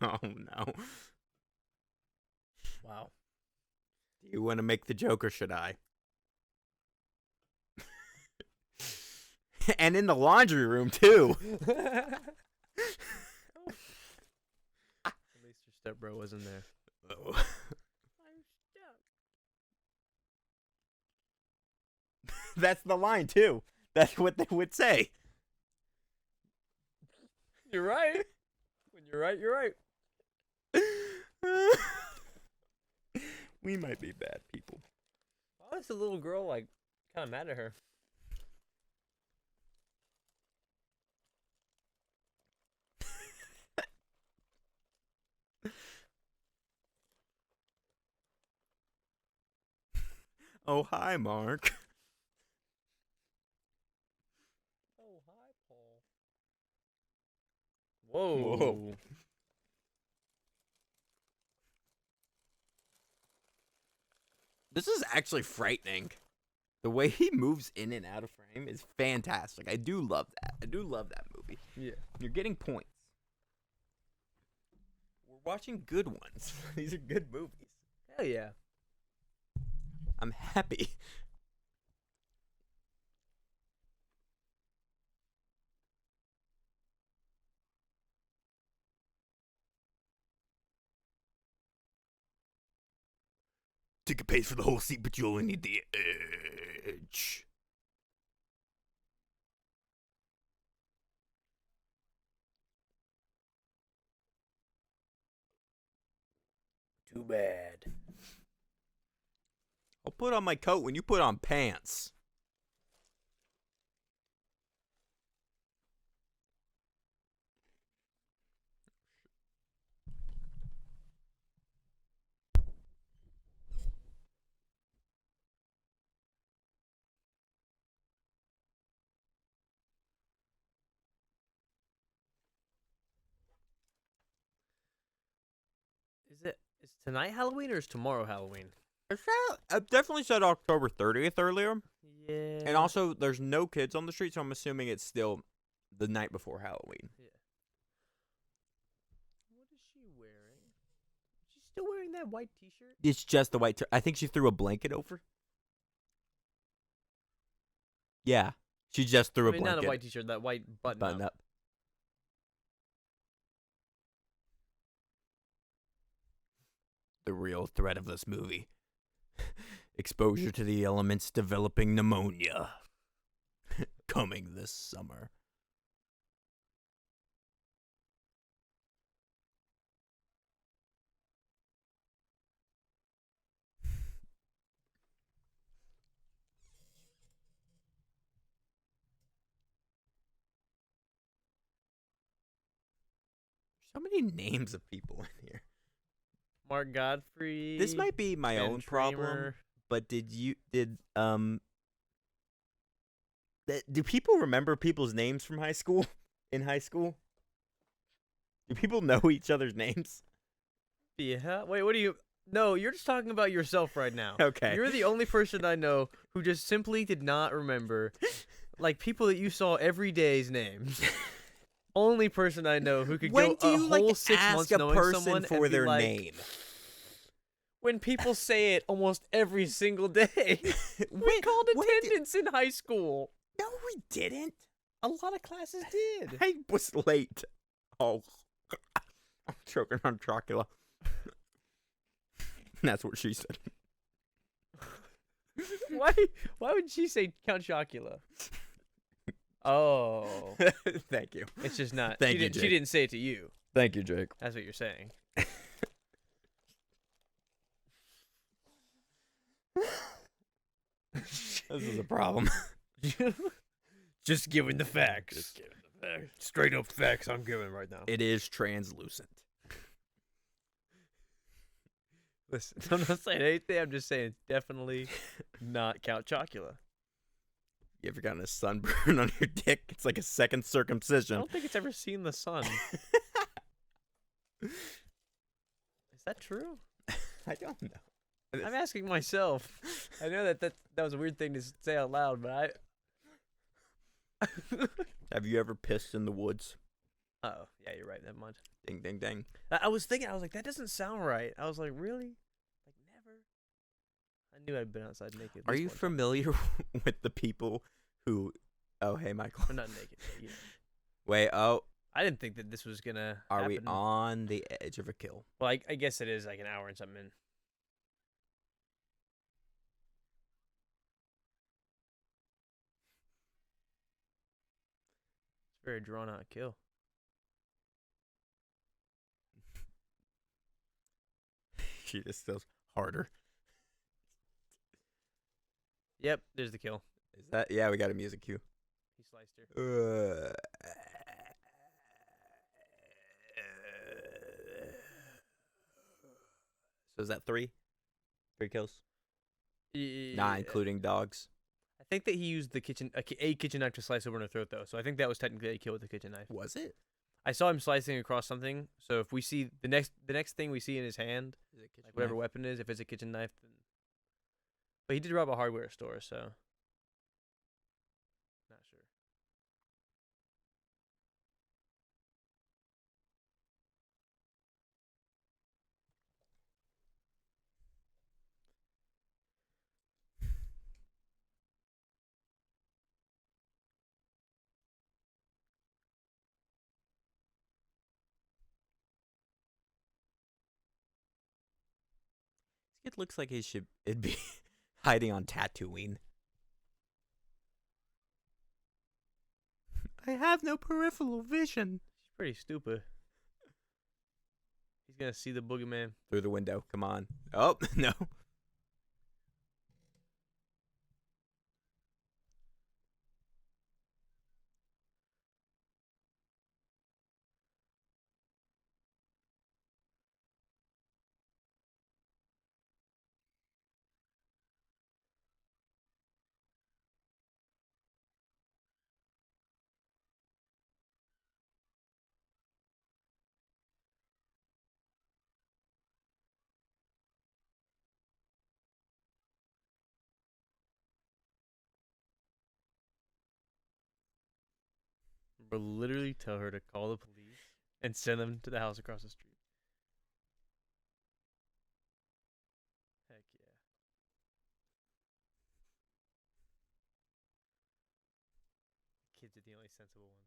Oh no. Wow. Do you want to make the joke or should I? And in the laundry room too. At least your stepbro wasn't there. Oh. I'm stuck. That's the line too. That's what they would say. You're right. When you're right, you're right. We might be bad people. Why was the little girl like kind of mad at her? Oh, hi, Mark. Oh, hi, Paul. Whoa. Whoa. This is actually frightening. The way he moves in and out of frame is fantastic. I do love that. I do love that movie. Yeah. You're getting points. We're watching good ones. These are good movies. Hell yeah. I'm happy. Ticket pays for the whole seat, but you only need the edge. Too bad. I'll put on my coat when you put on pants. Is tonight Halloween or is tomorrow Halloween? I definitely said October 30th earlier. Yeah. And also, there's no kids on the street, so I'm assuming it's still the night before Halloween. Yeah. What is she wearing? She's still wearing that white T-shirt. It's just the white. I think she threw a blanket over. Yeah, she just threw I a mean, blanket. not a white T-shirt. That white button up. The real threat of this movie. Exposure to the elements, developing pneumonia. Coming this summer. So many names of people in here. Mark Godfrey. This might be my Ben own problem, Tramer. but do people remember people's names from high school? In high school? Do people know each other's names? Yeah. Wait, what do you? No, you're just talking about yourself right now. Okay. You're the only person I know who just simply did not remember, like people that you saw every day's names. Only person I know who could When go do you a whole like 6 ask months a knowing person someone for and be their like, name? When people say it almost every single day. We called attendance in high school. No, we didn't. A lot of classes did. I was late. Oh, I'm choking on Chocula. That's what she said. Why would she say Count Chocula? Oh, Thank you. it's just not. Thank you, She Jake. didn't say it to you. Thank you, Jake. That's what you're saying. This is a problem. Just giving the facts. Straight up facts I'm giving right now. It is translucent. Listen, I'm not saying anything. I'm just saying it's definitely not Count Chocula. You ever gotten a sunburn on your dick? It's like a second I circumcision. don't think it's ever seen the sun. Is that true? I don't know. I'm asking myself. I know that was a weird thing to say out loud, but Have you ever pissed in the woods? Oh, yeah, you're right. Never mind. Ding, ding, ding. I was thinking, I was like, that doesn't sound right. I was like, really? Like, never? I knew I'd been outside naked. Are you familiar with the people who... Oh, hey, Michael. I'm not naked. But, you know. Wait, oh. I didn't think that this was going to Are we happen. on the edge of a kill? Well, I guess it is like an hour and something in. It's a very drawn-out kill. She just feels harder. Yep, there's the kill. Is that... Yeah, we got a music cue. He sliced her. So is that 3? 3 kills? Yeah. Not including dogs. I think that he used the kitchen a kitchen knife to slice open her throat, though. So I think that was technically a kill with the kitchen knife. Was it? I saw him slicing across something. So if we see the next thing we see in his hand, like whatever weapon is, if it's a kitchen knife, then. But he did rob a hardware store, so. Not sure. It looks like it'd be hiding on Tatooine. I have no peripheral vision. She's pretty stupid. He's gonna see the boogeyman. Through the window. Come on. Oh, no. or literally tell her to call the police and send them to the house across the street. Heck yeah. Kids are the only sensible ones.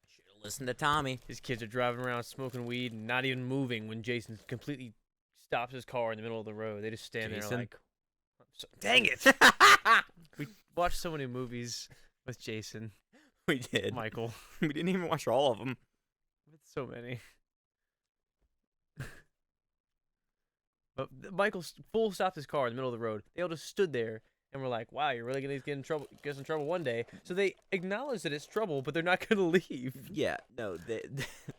Should have listened to Tommy. These kids are driving around smoking weed and not even moving when Jason completely stops his car in the middle of the road. They just stand there Jason? like, dang it. We watched so many movies with Jason, We did. Michael. We didn't even watch all of them. With so many. But Michael full stopped his car in the middle of the road. They all just stood there and were like, "Wow, you're really gonna get us in trouble one day." So they acknowledge that it's trouble, but they're not gonna leave. Yeah, no,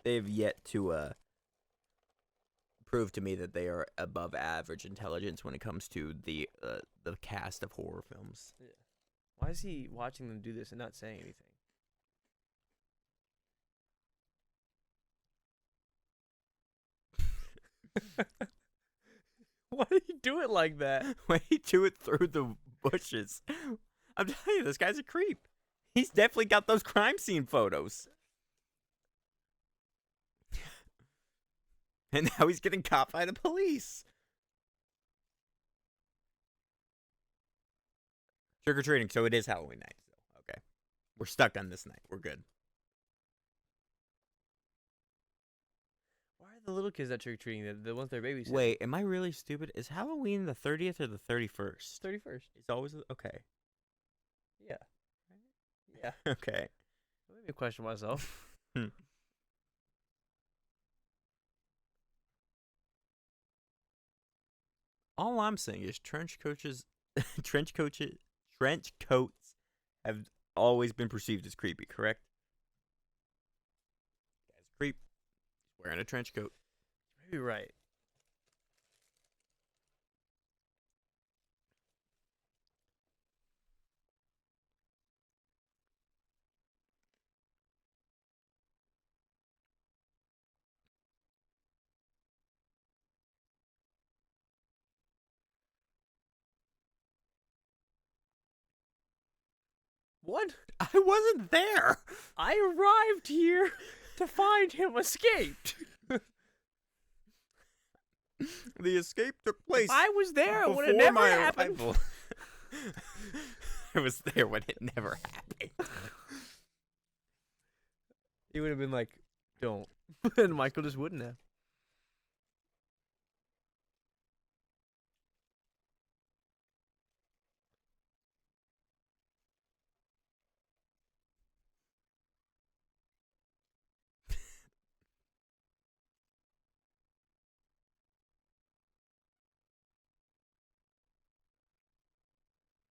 they've yet to prove to me that they are above average intelligence when it comes to the cast of horror films. Yeah. Why is he watching them do this and not saying anything? Why did he do it like that? Why he do it through the bushes? I'm telling you, this guy's a creep. He's definitely got those crime scene photos. And now he's getting caught by the police. Trick or treating, so it is Halloween night. So okay, we're stuck on this night. We're good. Why are the little kids not trick or treating? The ones they're babysitting. Wait, am I really stupid? Is Halloween the 30th or the 31st? 31st. It's always okay. Yeah. Yeah. Okay. Let me question myself. All I'm saying is trench coats have always been perceived as creepy, correct? Guy's a creep. He's wearing a trench coat. Maybe right. What? I wasn't there. I arrived here to find him escaped. The escape took place. If I was there, it would have before never my happened. arrival. I was there when it never happened. He would have been like, "Don't," and Michael just wouldn't have.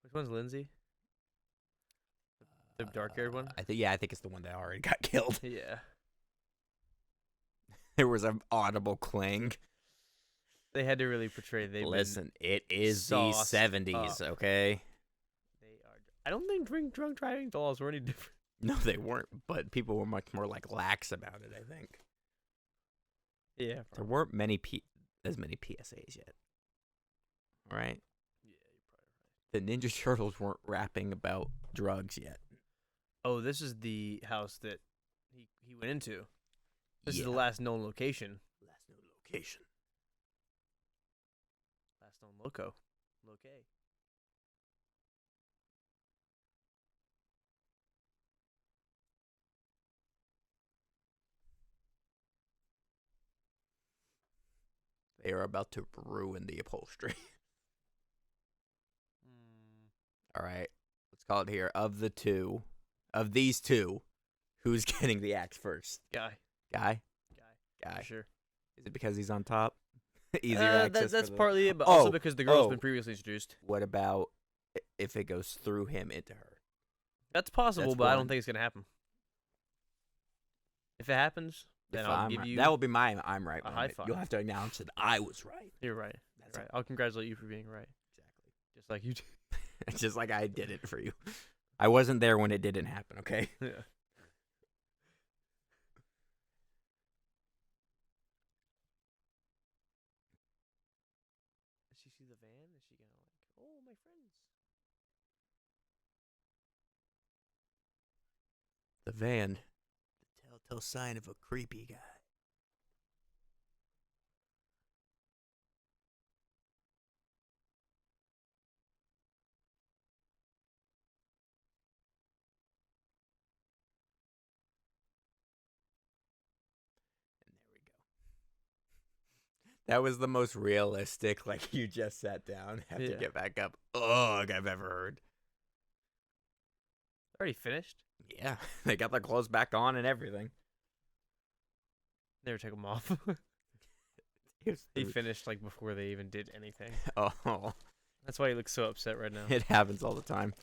Which one's Lindsay? The dark-haired one? I think it's the one that already got killed. Yeah. There was an audible clang. They had to really portray they've Listen, it is the sauced 70s, up. okay? They are. I don't think drunk driving laws were any different. No, they weren't, but people were much more like lax about it, I think. Yeah. There weren't as many PSAs yet. All right? Yeah, you're probably right. The Ninja Turtles weren't rapping about drugs yet. Oh, this is the house that he went into. This is the Yeah. last known location. Last known location. Last known loco. Loque. They are about to ruin the upholstery. All right. Let's call it here. Of these two, who's getting the axe first? Guy. Guy? For Guy. sure. Is it because he's on top? Easier access. That's for the... partly it, but also Oh, because the girl's oh. been previously introduced. What about if it goes through him into her? That's possible, That's but I one. don't think it's gonna happen. If it happens, then If I'll I'm give right. you. That will be my I'm right. a moment. high five. You'll have to acknowledge that I was right. You're right. That's Right. I'll congratulate you for being right, Exactly. just like you did. It's just like I did it for you. I wasn't there when it didn't happen, okay? Yeah. Does she see the van? Is she gonna like, oh, my friends? The van. telltale sign of a creepy guy. And there we go. That was the most realistic, like, you just sat down, have to Yeah. get back up. Ugh, I've ever heard. Already finished? Yeah, they got their clothes back on and everything. Never took them off. He He finished like before they even did anything. Oh, That's why he looks so upset right now. it happens all the time.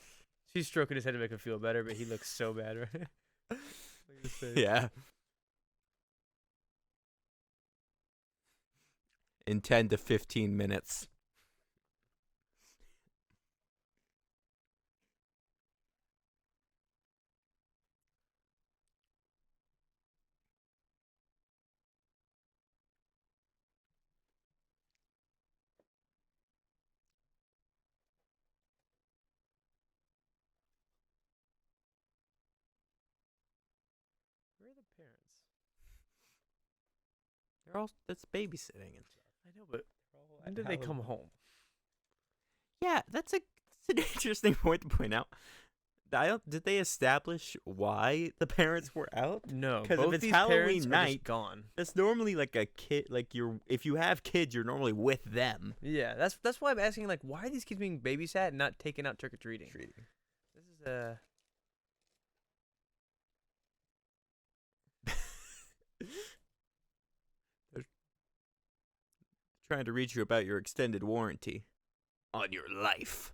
She's stroking his head to make him feel better, but he looks so bad right now. Look at his face. Yeah. In 10 to 15 minutes. Where are the parents? They're all that's babysitting and stuff. I know, but when did they come home? Yeah, that's an interesting point to point out. Did they establish why the parents were out? No, 'Cause if both it's these Halloween parents are night- just gone. That's normally like a kid. Like if you have kids, you're normally with them. Yeah, that's why I'm asking. Like, why are these kids being babysat and not taken out trick or treating? This is They're trying to reach you about your extended warranty on your life.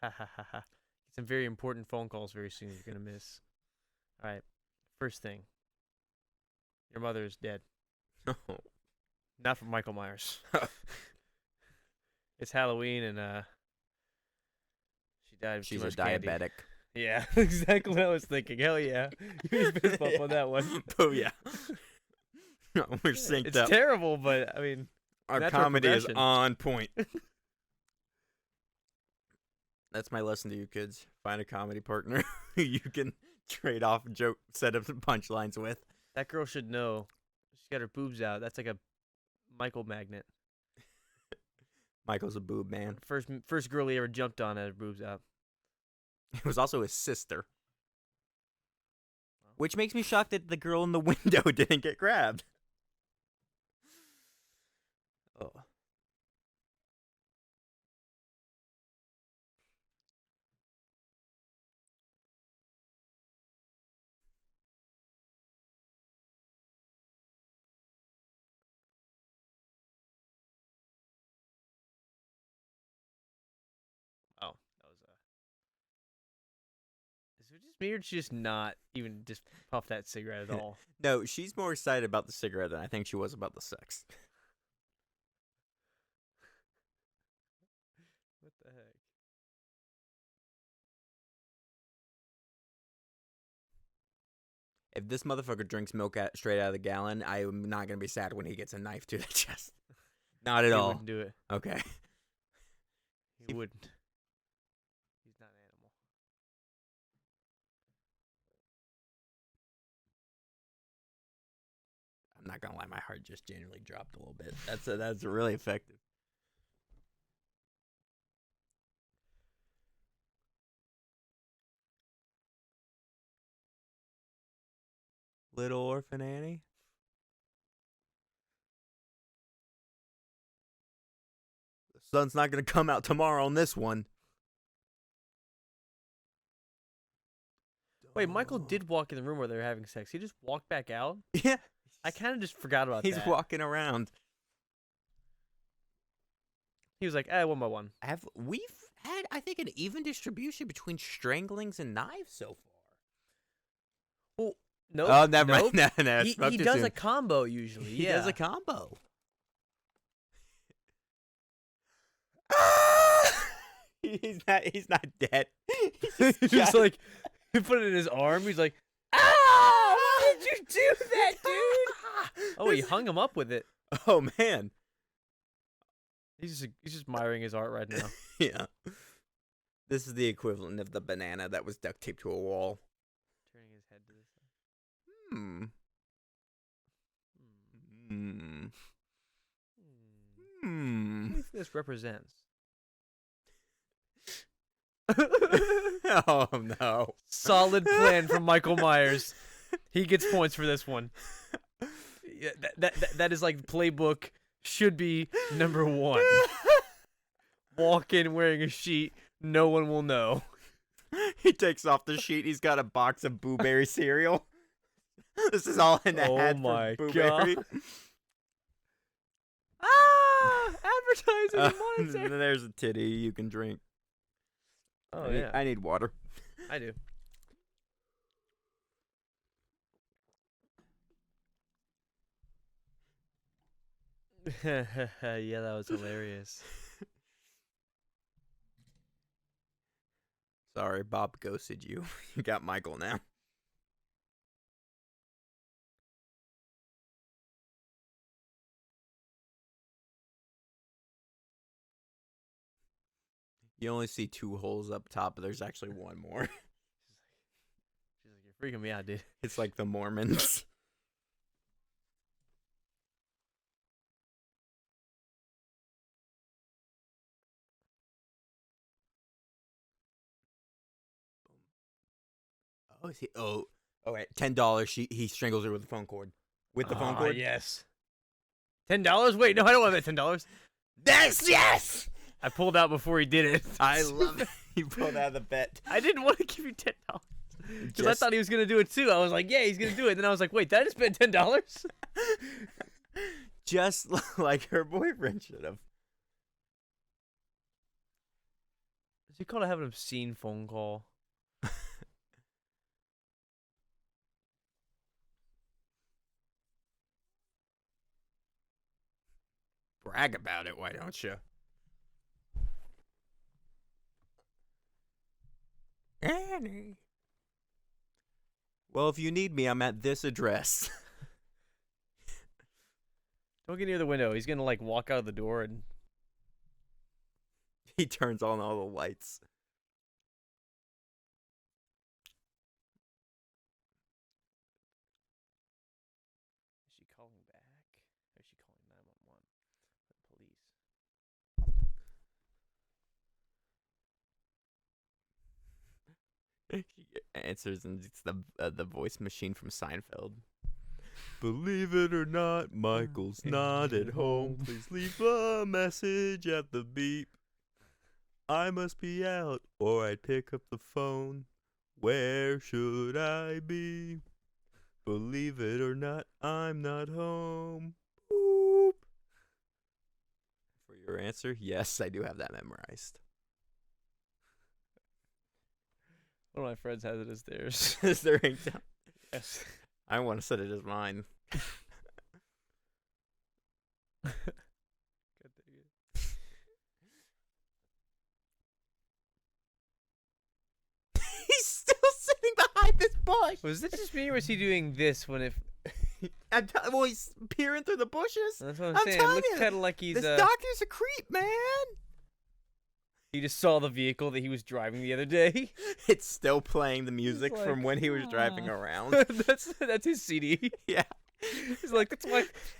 ha ha ha ha. Some very important phone calls very soon. You're gonna miss. All right, first thing. Your mother is dead. Not from Michael Myers. It's Halloween and she died of She's too a much candy. diabetic. Yeah, exactly what I was thinking. Hell yeah. You fist bump on that one. Oh yeah. We're synced It's up. terrible, but I mean, Our natural comedy is progression. on point. That's my lesson to you kids. Find a comedy partner who you can trade off joke set up some punchlines with. that girl should know. She's got her boobs out. That's like a Michael magnet. Michael's a boob man. First girl he ever jumped on had her boobs out. It was also his sister. Which makes me shocked that the girl in the window didn't get grabbed. Oh. Oh, that was Is it just me or did she just not even just puff that cigarette at all? No, she's more excited about the cigarette than I think she was about the sex. What the heck? If this motherfucker drinks milk straight out of the gallon, I am not going to be sad when he gets a knife to the chest. Not at He all. wouldn't do it. Okay. He wouldn't. He's not an animal. I'm not going to lie, my heart just genuinely dropped a little bit. That's really effective. Little Orphan Annie? The sun's not going to come out tomorrow on this one. Wait, Michael did walk in the room where they were having sex. He just walked back out? Yeah. I kind of just forgot about He's that. walking around. He was like, one by one. We've had, I think, an even distribution between stranglings and knives so far. Well, nope. Oh, never nope. mind. No, He spoke too does soon. a combo usually. He Yeah. does a combo. He's not dead. He's He's just like, he put it in his arm. He's like, why did you do that, dude? oh, he hung him up with it. Oh man. He's just admiring his art right now. Yeah. This is the equivalent of the banana that was duct taped to a wall. Turning his head to this side. Hmm. Hmm. What Hmm. do you think this represents? Oh no. Solid plan from Michael Myers. He gets points for this one. Yeah, that is like playbook should be number 1. Walk in wearing a sheet, no one will know. He takes off the sheet. He's got a box of Boo Berry cereal. This is all an Oh ad my for Boo God. Berry. Advertising monetary. There's a titty you can drink. Oh I need, yeah, I need water. I do. Yeah, that was hilarious. Sorry, Bob ghosted you. You got Michael now. You only see 2 holes up top, but there's actually one more. She's like, you're freaking me out, dude. It's like the Mormons. Oh, is he? Oh, wait. $10. He strangles her with the phone cord. With the phone cord. Yes. $10? Wait, no, I don't want that $10. Yes. I pulled out before he did it. I love it. He pulled out of the bet. I didn't want to give you $10 because I Just- thought he was gonna do it too. I was like, yeah, he's gonna do it. Then I was like, wait, did I just spend $10? Just like her boyfriend should have. Is he called to have an obscene phone call? Brag about it, why don't you? Annie. Well, if you need me, I'm at this address. Don't get near the window. He's gonna like walk out of the door and He turns on all the lights. is she calling back? Or is she calling 911? The police. He answers, and it's the voice machine from Seinfeld. Believe it or not, Michael's not at home. Please leave a message at the beep. I must be out, or I'd pick up the phone. Where should I be? Believe it or not, I'm not home. Boop. For your answer, yes, I do have that memorized. One of my friends has it as theirs. Is there ringtone? Yes. I want to set it as mine. God dang it. He's still sitting behind this bush. Was this just me, or was he doing this when if? Well, he's peering through the bushes. That's what I'm I'm saying. It telling looks you, kind of like he's. This doctor's a creep, man. He just saw the vehicle that he was driving the other day. It's still playing the music like, from when he was driving "Aw." around. that's his CD. Yeah. He's like, that's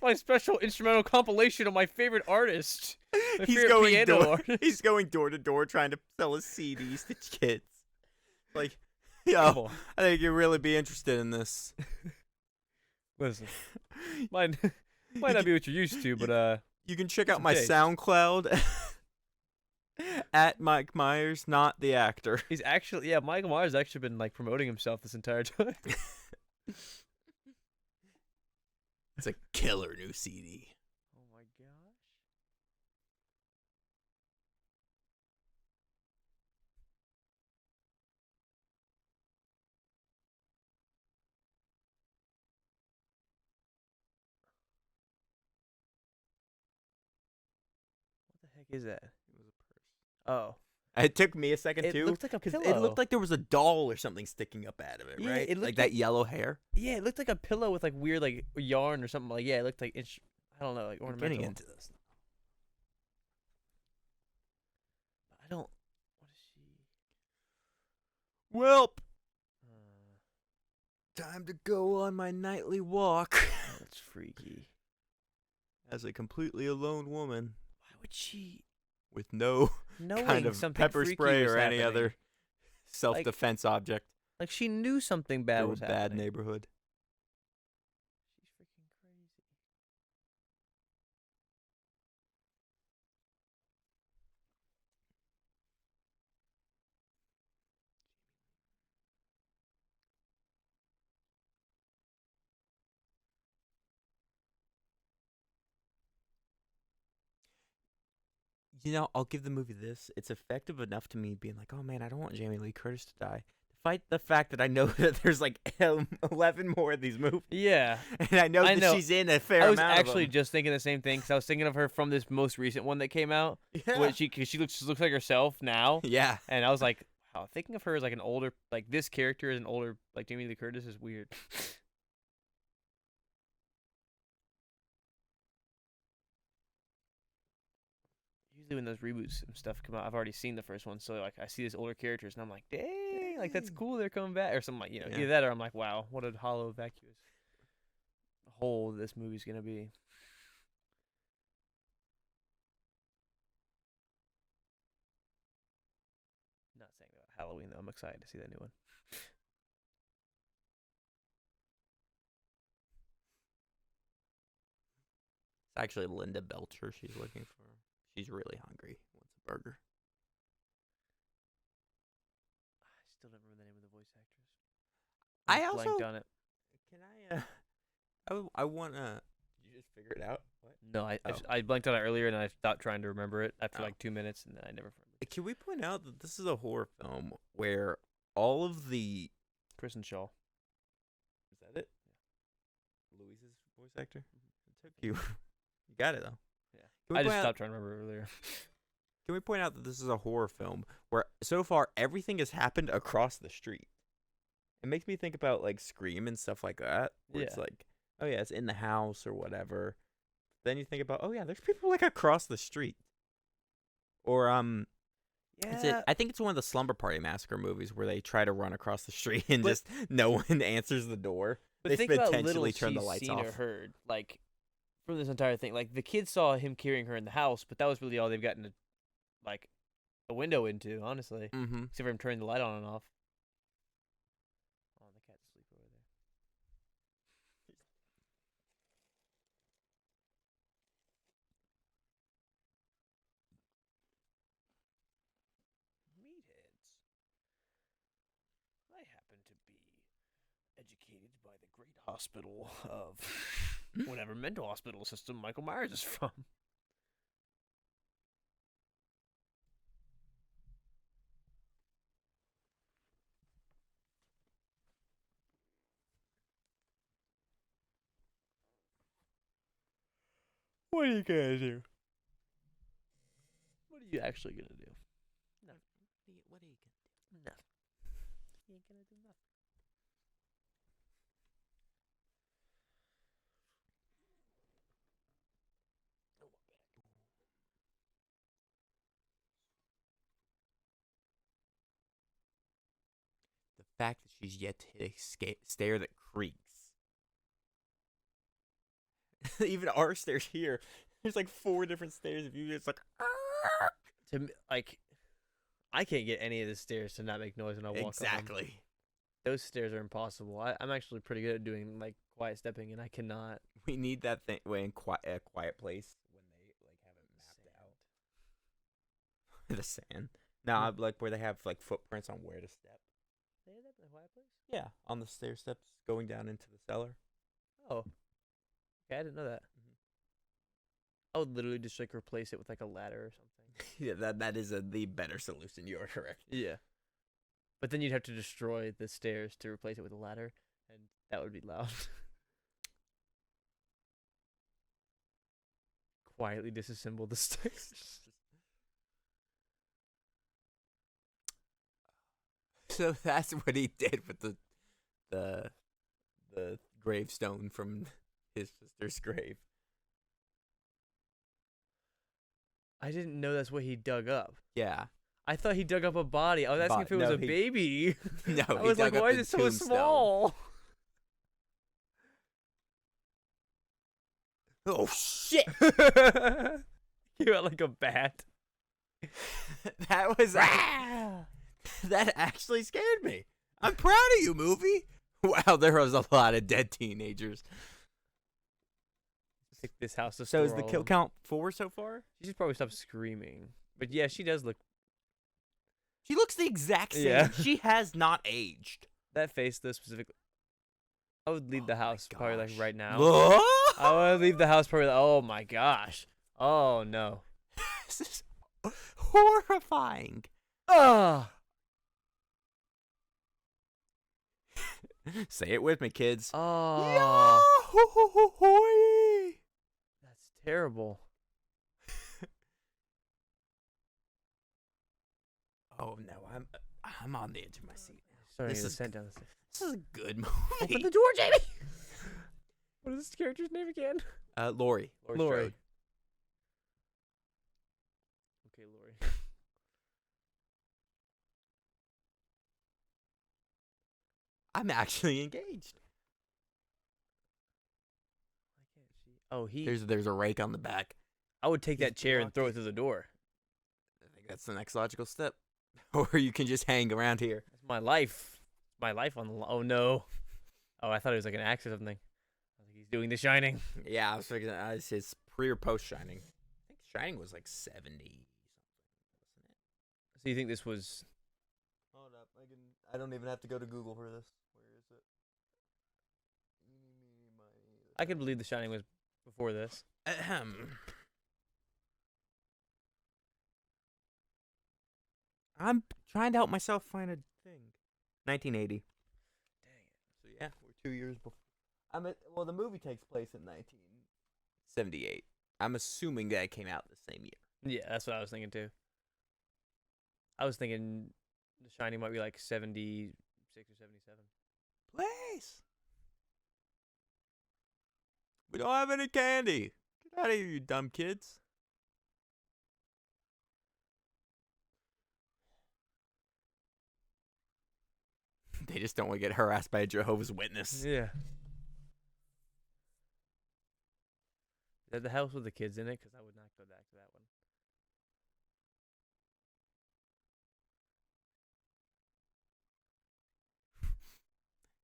my special instrumental compilation of my favorit artist. My He's favorite going piano door. artist. He's going door to door trying to sell his CDs to kids. Like, Come yo, on. I think you'd really be interested in this. Listen, might not be what you're used to, but You can check out my taste. SoundCloud at Mike Myers, not the actor. he's actually Michael Myers has actually been like promoting himself this entire time. It's a killer new CD. Oh my gosh. What the heck is that? Oh. It took me a second It too. looked like a 'cause pillow. It looked like there was a doll or something sticking up out of it, Yeah, right? it looked like that yellow hair. Yeah, it looked like a pillow with like weird like yarn or something. Like it looked like I don't know, like I'm ornamental. getting into this. Welp, Uh, time to go on my nightly walk. that's freaky. As a completely alone woman Why would she, with no knowing kind of something pepper freaky spray was or any happening, other self-defense object like she knew something bad through a was bad happening. neighborhood? She's freaking crazy. You know, I'll give the movie this. It's effective enough to me being like, oh man, I don't want Jamie Lee Curtis to die. Despite the fact that I know that there's like 11 more of these movies. Yeah. And I know I that know. she's in a fair I was amount actually of them. just thinking the same thing because I was thinking of her from this most recent one that came out. Yeah. Cause she looks like herself now, Yeah. and I was like, wow, thinking of her as like an older, like this character as an older, like Jamie Lee Curtis is weird. Usually when those reboots and stuff come out, I've already seen the first one, so like I see these older characters and I'm like, dang, like that's Dang. cool, they're coming back, or something like Yeah. either that or I'm like, wow, what a hollow, vacuous hole this movie's gonna be. Not saying about Halloween though. I'm excited to see that new one. It's actually Linda Belcher she's looking for. She's really hungry. Wants a burger. I still don't remember the name of the voice actress. I just also blanked on it. can I want to. Did you just figure it out? What? No, Oh. I blanked on it earlier and I stopped trying to remember it after Oh. like 2 minutes and then I never remembered. Can we point out that this is a horror film where all of the Kristen Shaw. is that it? Yeah. Louise's voice actor. It took you. You got it though. Yeah. Can we I just point out- stopped trying to remember earlier. Can we point out that this is a horror film where so far everything has happened across the street? It makes me think about like Scream and stuff like that. Where it's Yeah. like, oh yeah, it's in the house or whatever. Then you think about, oh yeah, there's people like across the street. Or is it? I think it's one of the Slumber Party Massacre movies where they try to run across the street and But- just no one answers the door. But They think about little potentially turn the she's lights seen or off. heard, like from this entire thing. Like the kids saw him carrying her in the house, but that was really all they've gotten a window into, honestly. Mm-hmm. Except for him turning the light on and off. Oh, the cat's asleep over there. Meatheads. I happen to be educated by the great hospital of whatever mental hospital system Michael Myers is from. What are you gonna do? What are you actually gonna do? Nothing. What are you gonna do? Nothing. You ain't gonna do nothing. Oh, my back. The fact that she's yet to hit a stair that creaks. Even our stairs here, there's like 4 different stairs. If you, it's like To me, like, I can't get any of the stairs to not make noise when I walk up 'em. exactly. Those stairs are impossible. I'm actually pretty good at doing like quiet stepping, and I cannot. We need that thing way in a quiet place when they like have it mapped out. The sand. Nah, like where they have like footprints on where to step. They have that in a quiet place? Yeah, on the stair steps going down into the cellar. Oh. Okay, I didn't know that. Mhm. I would literally just like replace it with like a ladder or something. Yeah, that is the better solution. You are correct. Yeah. But then you'd have to destroy the stairs to replace it with a ladder, and that would be loud. Quietly disassemble the stairs. So that's what he did with the gravestone from his sister's grave. I didn't know that's what he dug up. Yeah. I thought he dug up a body. I was asking if it was No, a baby. No, I he was like, dug up why is the it so tombstone. small? Oh shit! Came out like a bat. That was that actually scared me. I'm proud of you, movie. Wow, there was a lot of dead teenagers. Pick this house to So is store the all kill of them. count 4 so far? She should probably stop screaming. But yeah, she does look. She looks the exact same. Yeah. She has not aged. That face, though, specifically. I would leave the Oh my house probably like gosh. right now. Look! I would leave the house probably. Oh my gosh. Oh no. This is horrifying. Ah. Say it with me, kids. Oh. Yahoo! That's terrible. Oh no, I'm on the edge of my seat. Starting This to is- descent down the stairs. This is a good Open movie. the door, Jamie. What is this character's name again? Lori. Lori. Strode. Okay, Lori. I'm actually engaged. Why can't she? Oh, he. There's a rake on the back. I would take he's that chair and throw it blocking. through the door. I think that's the next logical step. Or you can just hang around here. That's my life. My life on the. Oh no. Oh, I thought it was like an axe or something. I was like, he's doing The Shining. Yeah, I was thinking it's his pre or post Shining. I think Shining was like 70 something, wasn't it? So you think this was? Hold up, I don't even have to go to Google for this. Where is it? I could believe The Shining was before this. Ahem. I'm trying to help myself find a thing. 1980. Dang it. So yeah, we're 2 years before. Well, the movie takes place in 1978. I'm assuming that it came out the same year. Yeah, that's what I was thinking too. I was thinking The Shining might be like 76 or 77. Please. We don't have any candy. Get out of here, you dumb kids. They just don't want to get harassed by a Jehovah's Witness. Yeah. Is that the house with the kids in it? Because I would not go back to that one.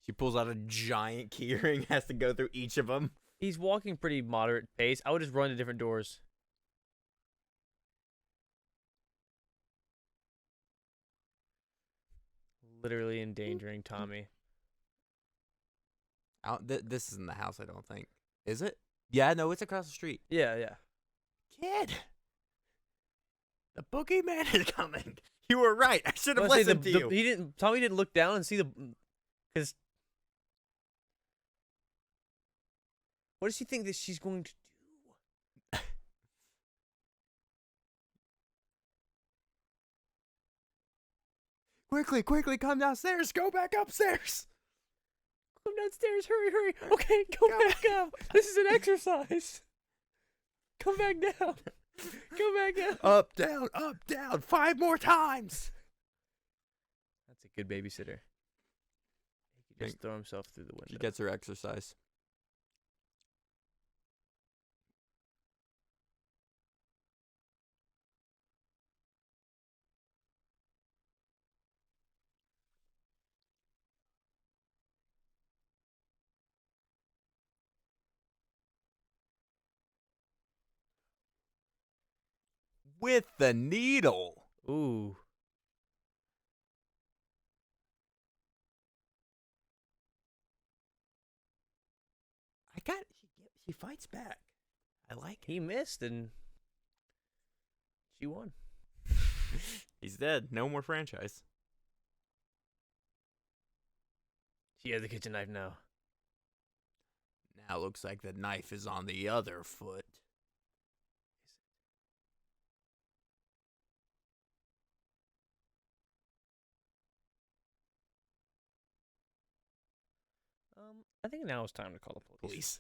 She pulls out a giant keyring, has to go through each of them. He's walking pretty moderate pace. I would just run to different doors. Literally endangering Tommy. This isn't the house, I don't think. Is it? Yeah, no, it's across the street. Yeah, yeah. Kid! The boogeyman is coming. You were right. I should have I was gonna listened say, to you. He didn't. Tommy didn't look down and see the. Because. What does she think that she's going to do? Quickly, come downstairs. Go back upstairs. Come downstairs, hurry. Okay, go back up. This is an exercise. Come back down. Come back down. Up, down. 5 more times. That's a good babysitter. He could just throw himself through the window. She gets her exercise. With the needle. Ooh. She fights back. I like it. He missed and she won. He's dead. No more franchise. She has a kitchen knife now. Now looks like the knife is on the other foot. I think now it's time to call the police.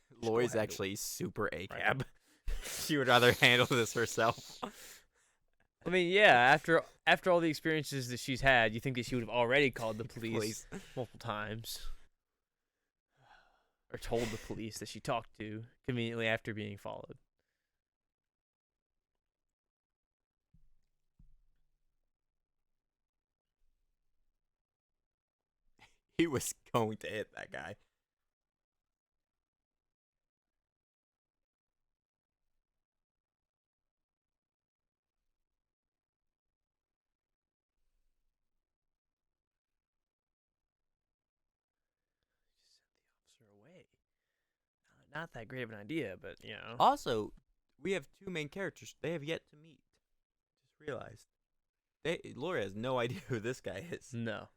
Police. Lori's handle it. actually super ACAB. She would rather handle this herself. I mean, yeah. After all the experiences that she's had, you think that she would have already called the police multiple times, or told the police that she talked to conveniently after being followed. He was going to hit that guy. Just sent the officer away. Not that great of an idea, but you know. Also, we have two main characters. They have yet to meet. Just realized. Laura has no idea who this guy is. No.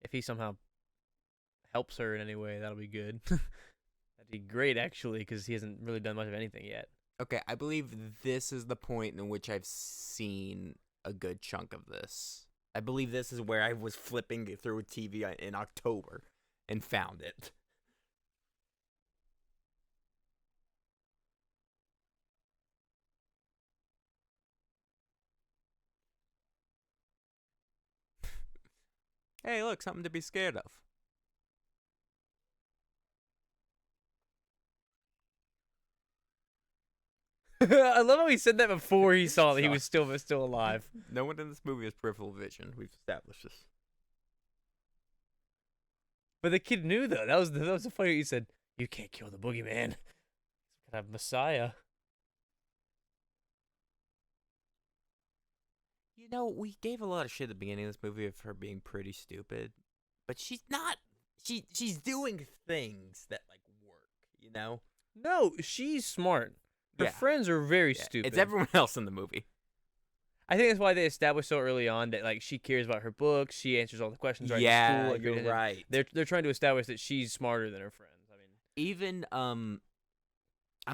If he somehow helps her in any way, that'll be good. That'd be great, actually, because he hasn't really done much of anything yet. Okay, I believe this is the point in which I've seen a good chunk of this. I believe this is where I was flipping through a TV in October and found it. Hey, look, something to be scared of. I love how he said that before he saw that he was still alive. No one in this movie has peripheral vision. We've established this. But the kid knew though. That was the funny. He said, "You can't kill the boogeyman. He's gonna have Messiah." You know, we gave a lot of shit at the beginning of this movie of her being pretty stupid, but she's not. She's doing things that like work. You know. No, she's smart. Her friends are very stupid. It's everyone else in the movie. I think that's why they established so early on that like she cares about her books. She answers all the questions right in school. Like, you're right. They're trying to establish that she's smarter than her friends. I mean, even I'm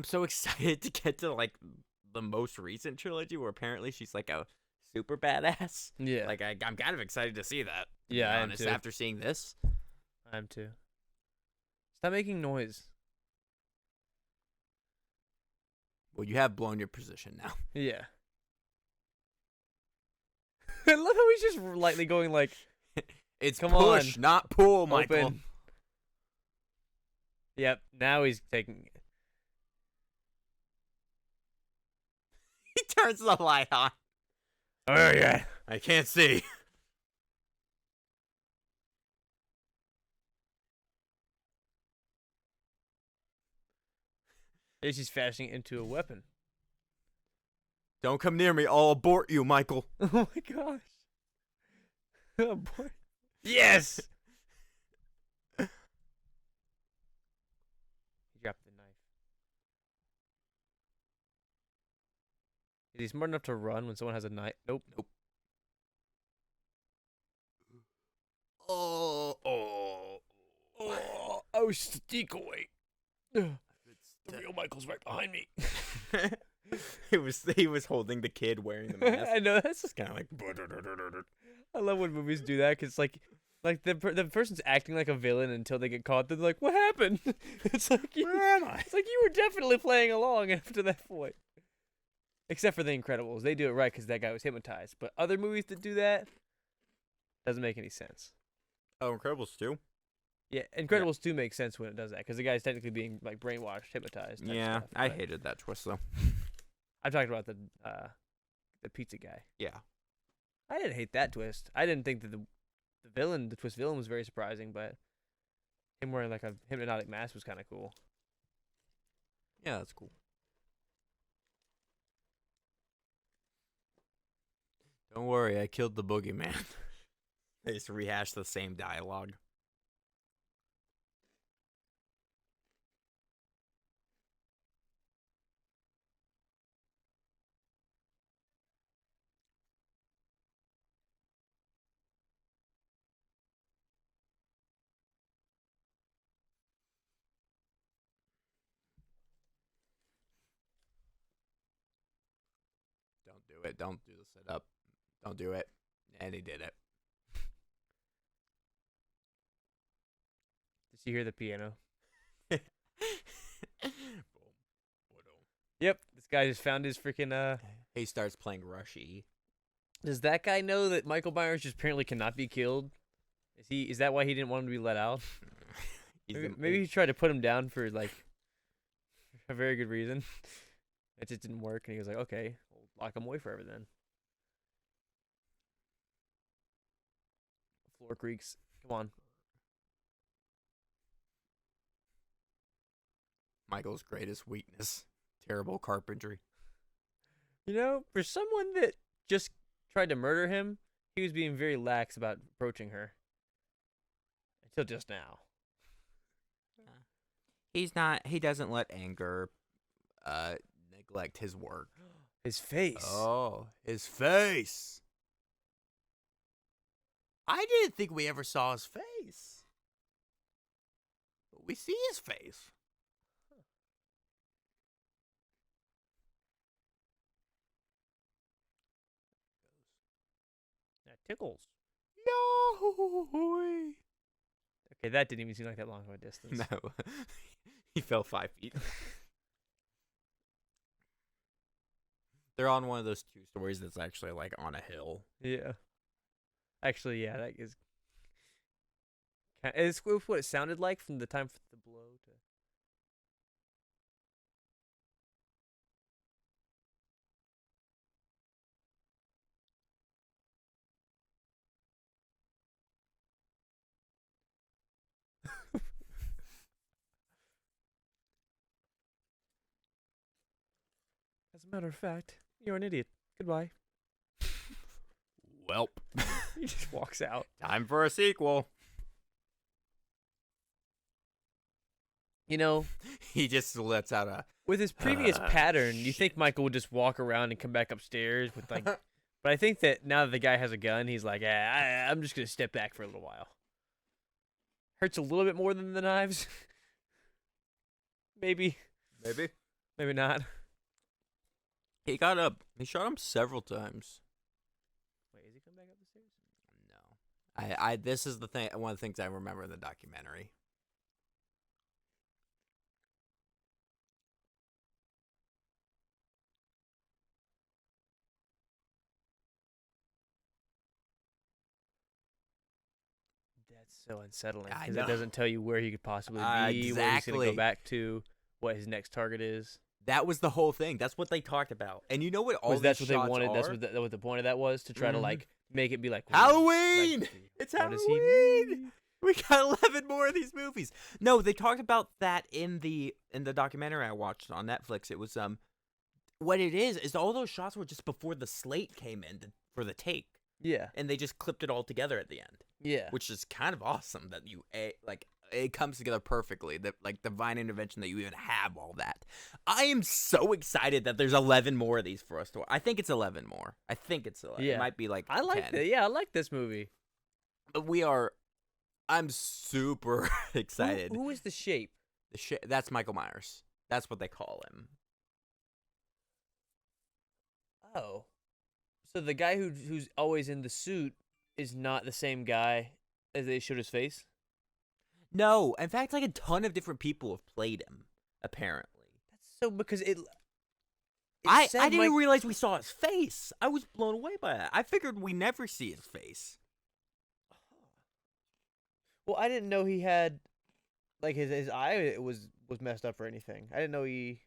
so excited to get to like the most recent trilogy where apparently she's like a super badass. Yeah. Like I'm kind of excited to see that. Yeah, I am honest, too. after seeing this. I am too. Stop making noise. Well, you have blown your position now. Yeah. I love how he's just lightly going like, It's come push, on. not pull, Michael. Open. Yep. Now he's taking. He turns the light on. Oh yeah. I can't see. She's fashioning it into a weapon. Don't come near me. I'll abort you, Michael. Oh my gosh. Abort. Yes. He dropped the knife. Is he smart enough to run when someone has a knife? Nope. Oh, sneak away. The real Michael's right behind me. He was holding the kid wearing the mask. I know, that's It's kind of like. I love when movies do that because like the person's acting like a villain until they get caught. They're like, "What happened?" It's like, Where am I? It's like you were definitely playing along after that point. Except for The Incredibles, they do it right because that guy was hypnotized. But other movies that do that doesn't make any sense. Oh, Incredibles 2? Yeah, Incredibles 2 makes sense when it does that because the guy's technically being like brainwashed, hypnotized. type Yeah, stuff, I but hated that twist though. I'm talking about the pizza guy. Yeah. I didn't hate that twist. I didn't think that the twist villain was very surprising, but him wearing like a hypnotic mask was kind of cool. Yeah, that's cool. Don't worry, I killed the boogeyman. They just rehash the same dialogue. Don't do it. Don't do the setup. Don't do it. And he did it. Did you hear the piano? Boom. Yep, this guy just found his freaking He starts playing Rushy. Does that guy know that Michael Myers just apparently cannot be killed? Is that why he didn't want him to be let out? Maybe he tried to put him down for like a very good reason. It just didn't work, and he was like, "Okay, we'll lock him away forever then." Floor creaks. Come on. Michael's greatest weakness: terrible carpentry. You know, for someone that just tried to murder him, he was being very lax about approaching her. Until just now. He's not. He doesn't let anger neglect his work. His face. Oh, his face. I didn't think we ever saw his face. But we see his face. That tickles. Yo! Okay, that didn't even seem like that long of a distance. No. He fell 5 feet. They're on one of those 2 stories that's actually like on a hill. Yeah. Actually, yeah, that is. It's what it sounded like from the time for the blow to. As a matter of fact, you're an idiot. Goodbye. Welp. He just walks out. Time for a sequel. You know, He just lets out a. with his previous pattern, you think Michael would just walk around and come back upstairs with like. But I think that now that the guy has a gun, he's like, I'm just gonna step back for a little while. Hurts a little bit more than the knives. Maybe. Maybe not. He got up. He shot him several times. Wait, is he coming back up the stairs? No. This is the thing. One of the things I remember in the documentary. That's so unsettling I because it know. doesn't tell you where he could possibly be, where he's gonna Exactly. go back to, what his next target is. That was the whole thing. That's what they talked about. And you know what all That's these what they shots wanted. are? That's what the point of that was, to try to Mhm. like make it be like Halloween! It's what does he Halloween! mean? We got 11 more of these movies. No, they talked about that in the documentary I watched on Netflix. It was what it is all those shots were just before the slate came in for the take, Yeah, and they just clipped it all together at the end, yeah. which is kind of awesome that you like it comes together perfectly. That like divine intervention that you even have all that. I am so excited that there's 11 more of these for us to. I think it's 11 more. I think it's 11. Yeah. It might be like I like 10. that. Yeah, I like this movie. But I'm super excited. Who is the shape? That's Michael Myers. That's what they call him. Oh, so the guy who's always in the suit is not the same guy as they showed his face. No, in fact, like a ton of different people have played him. Apparently, That's so because it I said didn't realize we saw his face. I was blown away by that. I figured we never see his face. Well, I didn't know he had like his eye was messed up or anything. I didn't know he.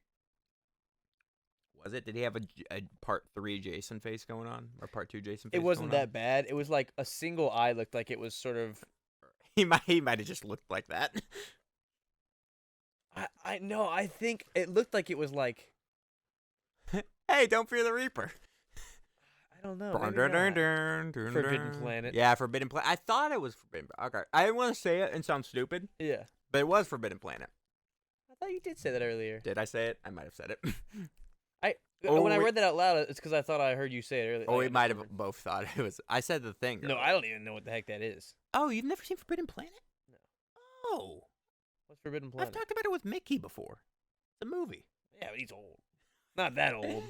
Was it? Did he have a part 3 Jason face going on, or part 2 Jason face? It wasn't going that bad. It was like a single eye looked like it was sort of. on? He might have just looked like that. I no. I think it looked like it was like. Hey, don't fear the Reaper. I don't know. Maybe not. Forbidden Planet. Yeah, Forbidden Planet. I thought it was Forbidden. Okay, I didn't want to say it and sound stupid, Yeah. but it was Forbidden Planet. I thought you did say that earlier. Did I say it? I might have said it. When I we- read that out loud, it's because I thought I heard you say it earlier. Or Like, we might have both thought it was. I said the thing. No, I don't even know what the heck that is. Oh, you've never seen Forbidden Planet? No. Oh, What's Forbidden Planet? I've talked about it with Mickey before. It's a movie. Yeah, but he's old. Not that old,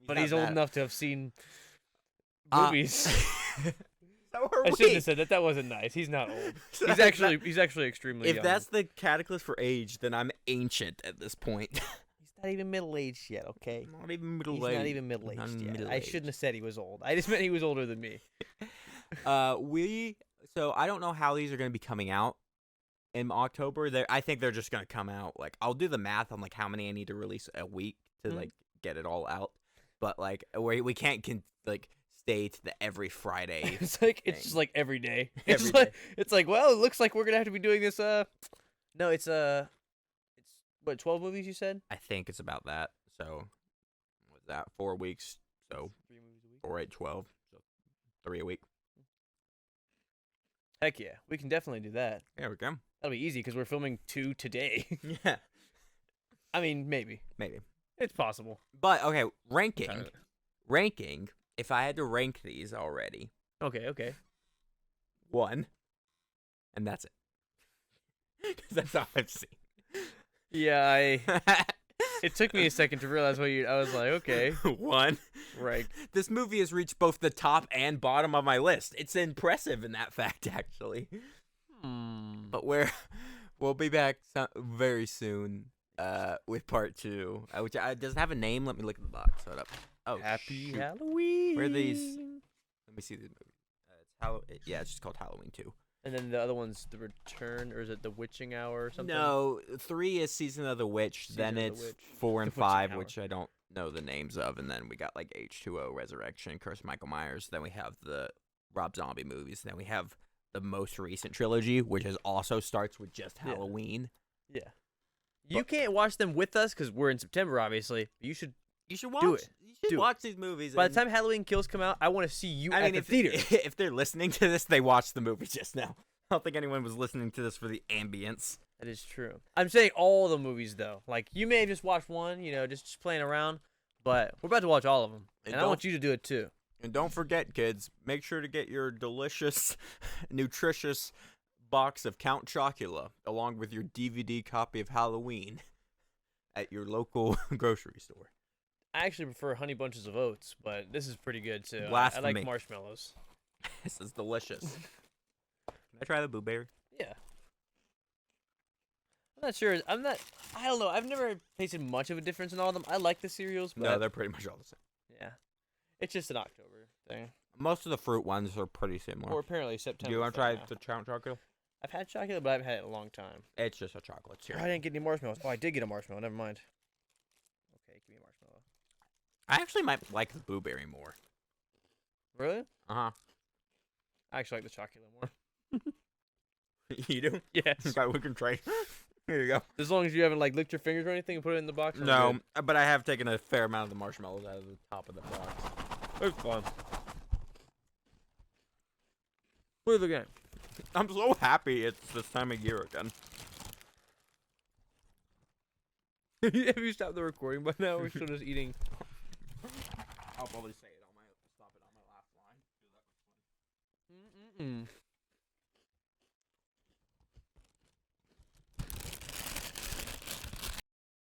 but not he's old that- enough to have seen Uh, movies. So are I shouldn't we. have said that. That wasn't nice. He's not old. So He's actually extremely If young. that's the catalyst for age, then I'm ancient at this point. He's not even middle-aged yet, okay? Not even middle He's aged. not even middle-aged yet. I shouldn't have said he was old. I just meant he was older than me. So I don't know how these are gonna be coming out in October. I think they're just gonna come out. Like, I'll do the math on like how many I need to release a week to like get it all out. But like we can't stay to the every Friday. It's just like every day. Every day. It's like, well, it looks like we're gonna have to be doing this. No, it's what, 12 movies you said? I think it's about that. So what's that? 4 weeks. So 3 movies a week. 4, 8, 12. So 3 a week. Heck yeah, we can definitely do that. There we go. That'll be easy because we're filming 2 today. Yeah, I mean, maybe maybe. it's possible. But okay, ranking. If I had to rank these already, Okay. 1, and that's it. 'Cause that's all I've seen. Yeah, it took me a second to realize I was like, okay, 1. right. This movie has reached both the top and bottom of my list. It's impressive in that fact, actually. But we'll be back very soon with part 2, which does it have a name? Let me look at the box. Hold up. Oh, Happy shoot. Halloween. Where are these? Let me see these movies. It's just called Halloween 2. And then the other one's The Return, or is it The Witching Hour or something? No, 3 is Season of the Witch. Season Then of the it's Witch. 4 and The Witching 5, Hour. which I don't know the names of. And then we got like H2O, Resurrection, Curse of Michael Myers. Then we have the Rob Zombie movies. Then we have the most recent trilogy, which also starts with just Yeah. Halloween. Yeah. You can't watch them with us because we're in September, obviously. You should. You should watch. Do it. You should Do it. watch these movies. By and- the time Halloween Kills come out, I want to see you I at mean, the if theater. if they're listening to this, they watched the movie just now. I don't think anyone was listening to this for the ambience. That is true. I'm saying all the movies though. Like you may have just watched one, just playing around, but we're about to watch all of them, And and I want you to do it too. And don't forget, kids, make sure to get your delicious, nutritious box of Count Chocula along with your DVD copy of Halloween at your local grocery store. I actually prefer Honey Bunches of Oats, but this is pretty good too. I Blasphemy. like marshmallows. This is delicious. Can I try the blueberry? Yeah. I'm not sure. I don't know. I've never tasted much of a difference in all of them. I like the cereals, but No, they're pretty much all the same. yeah, it's just an October thing. Most of the fruit ones are pretty similar. Or apparently September. Do you want to thing try now. the Count Chocula? I've had chocolate, but I haven't had it in a long time. It's just a chocolate I syrup. didn't get any marshmallows. Oh, I did get a marshmallow. Never mind. Okay, give me a marshmallow. I actually might like the blueberry more. Really? Uh-huh. I actually like the chocolate more. You do? Yes. Okay, we can trade. Here you go. As long as you haven't licked your fingers or anything and put it in the box. I'm No, good. but I have taken a fair amount of the marshmallows out of the top of the box. It's fun. Play the game. I'm so happy it's this time of year again. Have you stopped the recording by now? We're still just eating. I'll probably stop it on my last line. Mm-mm.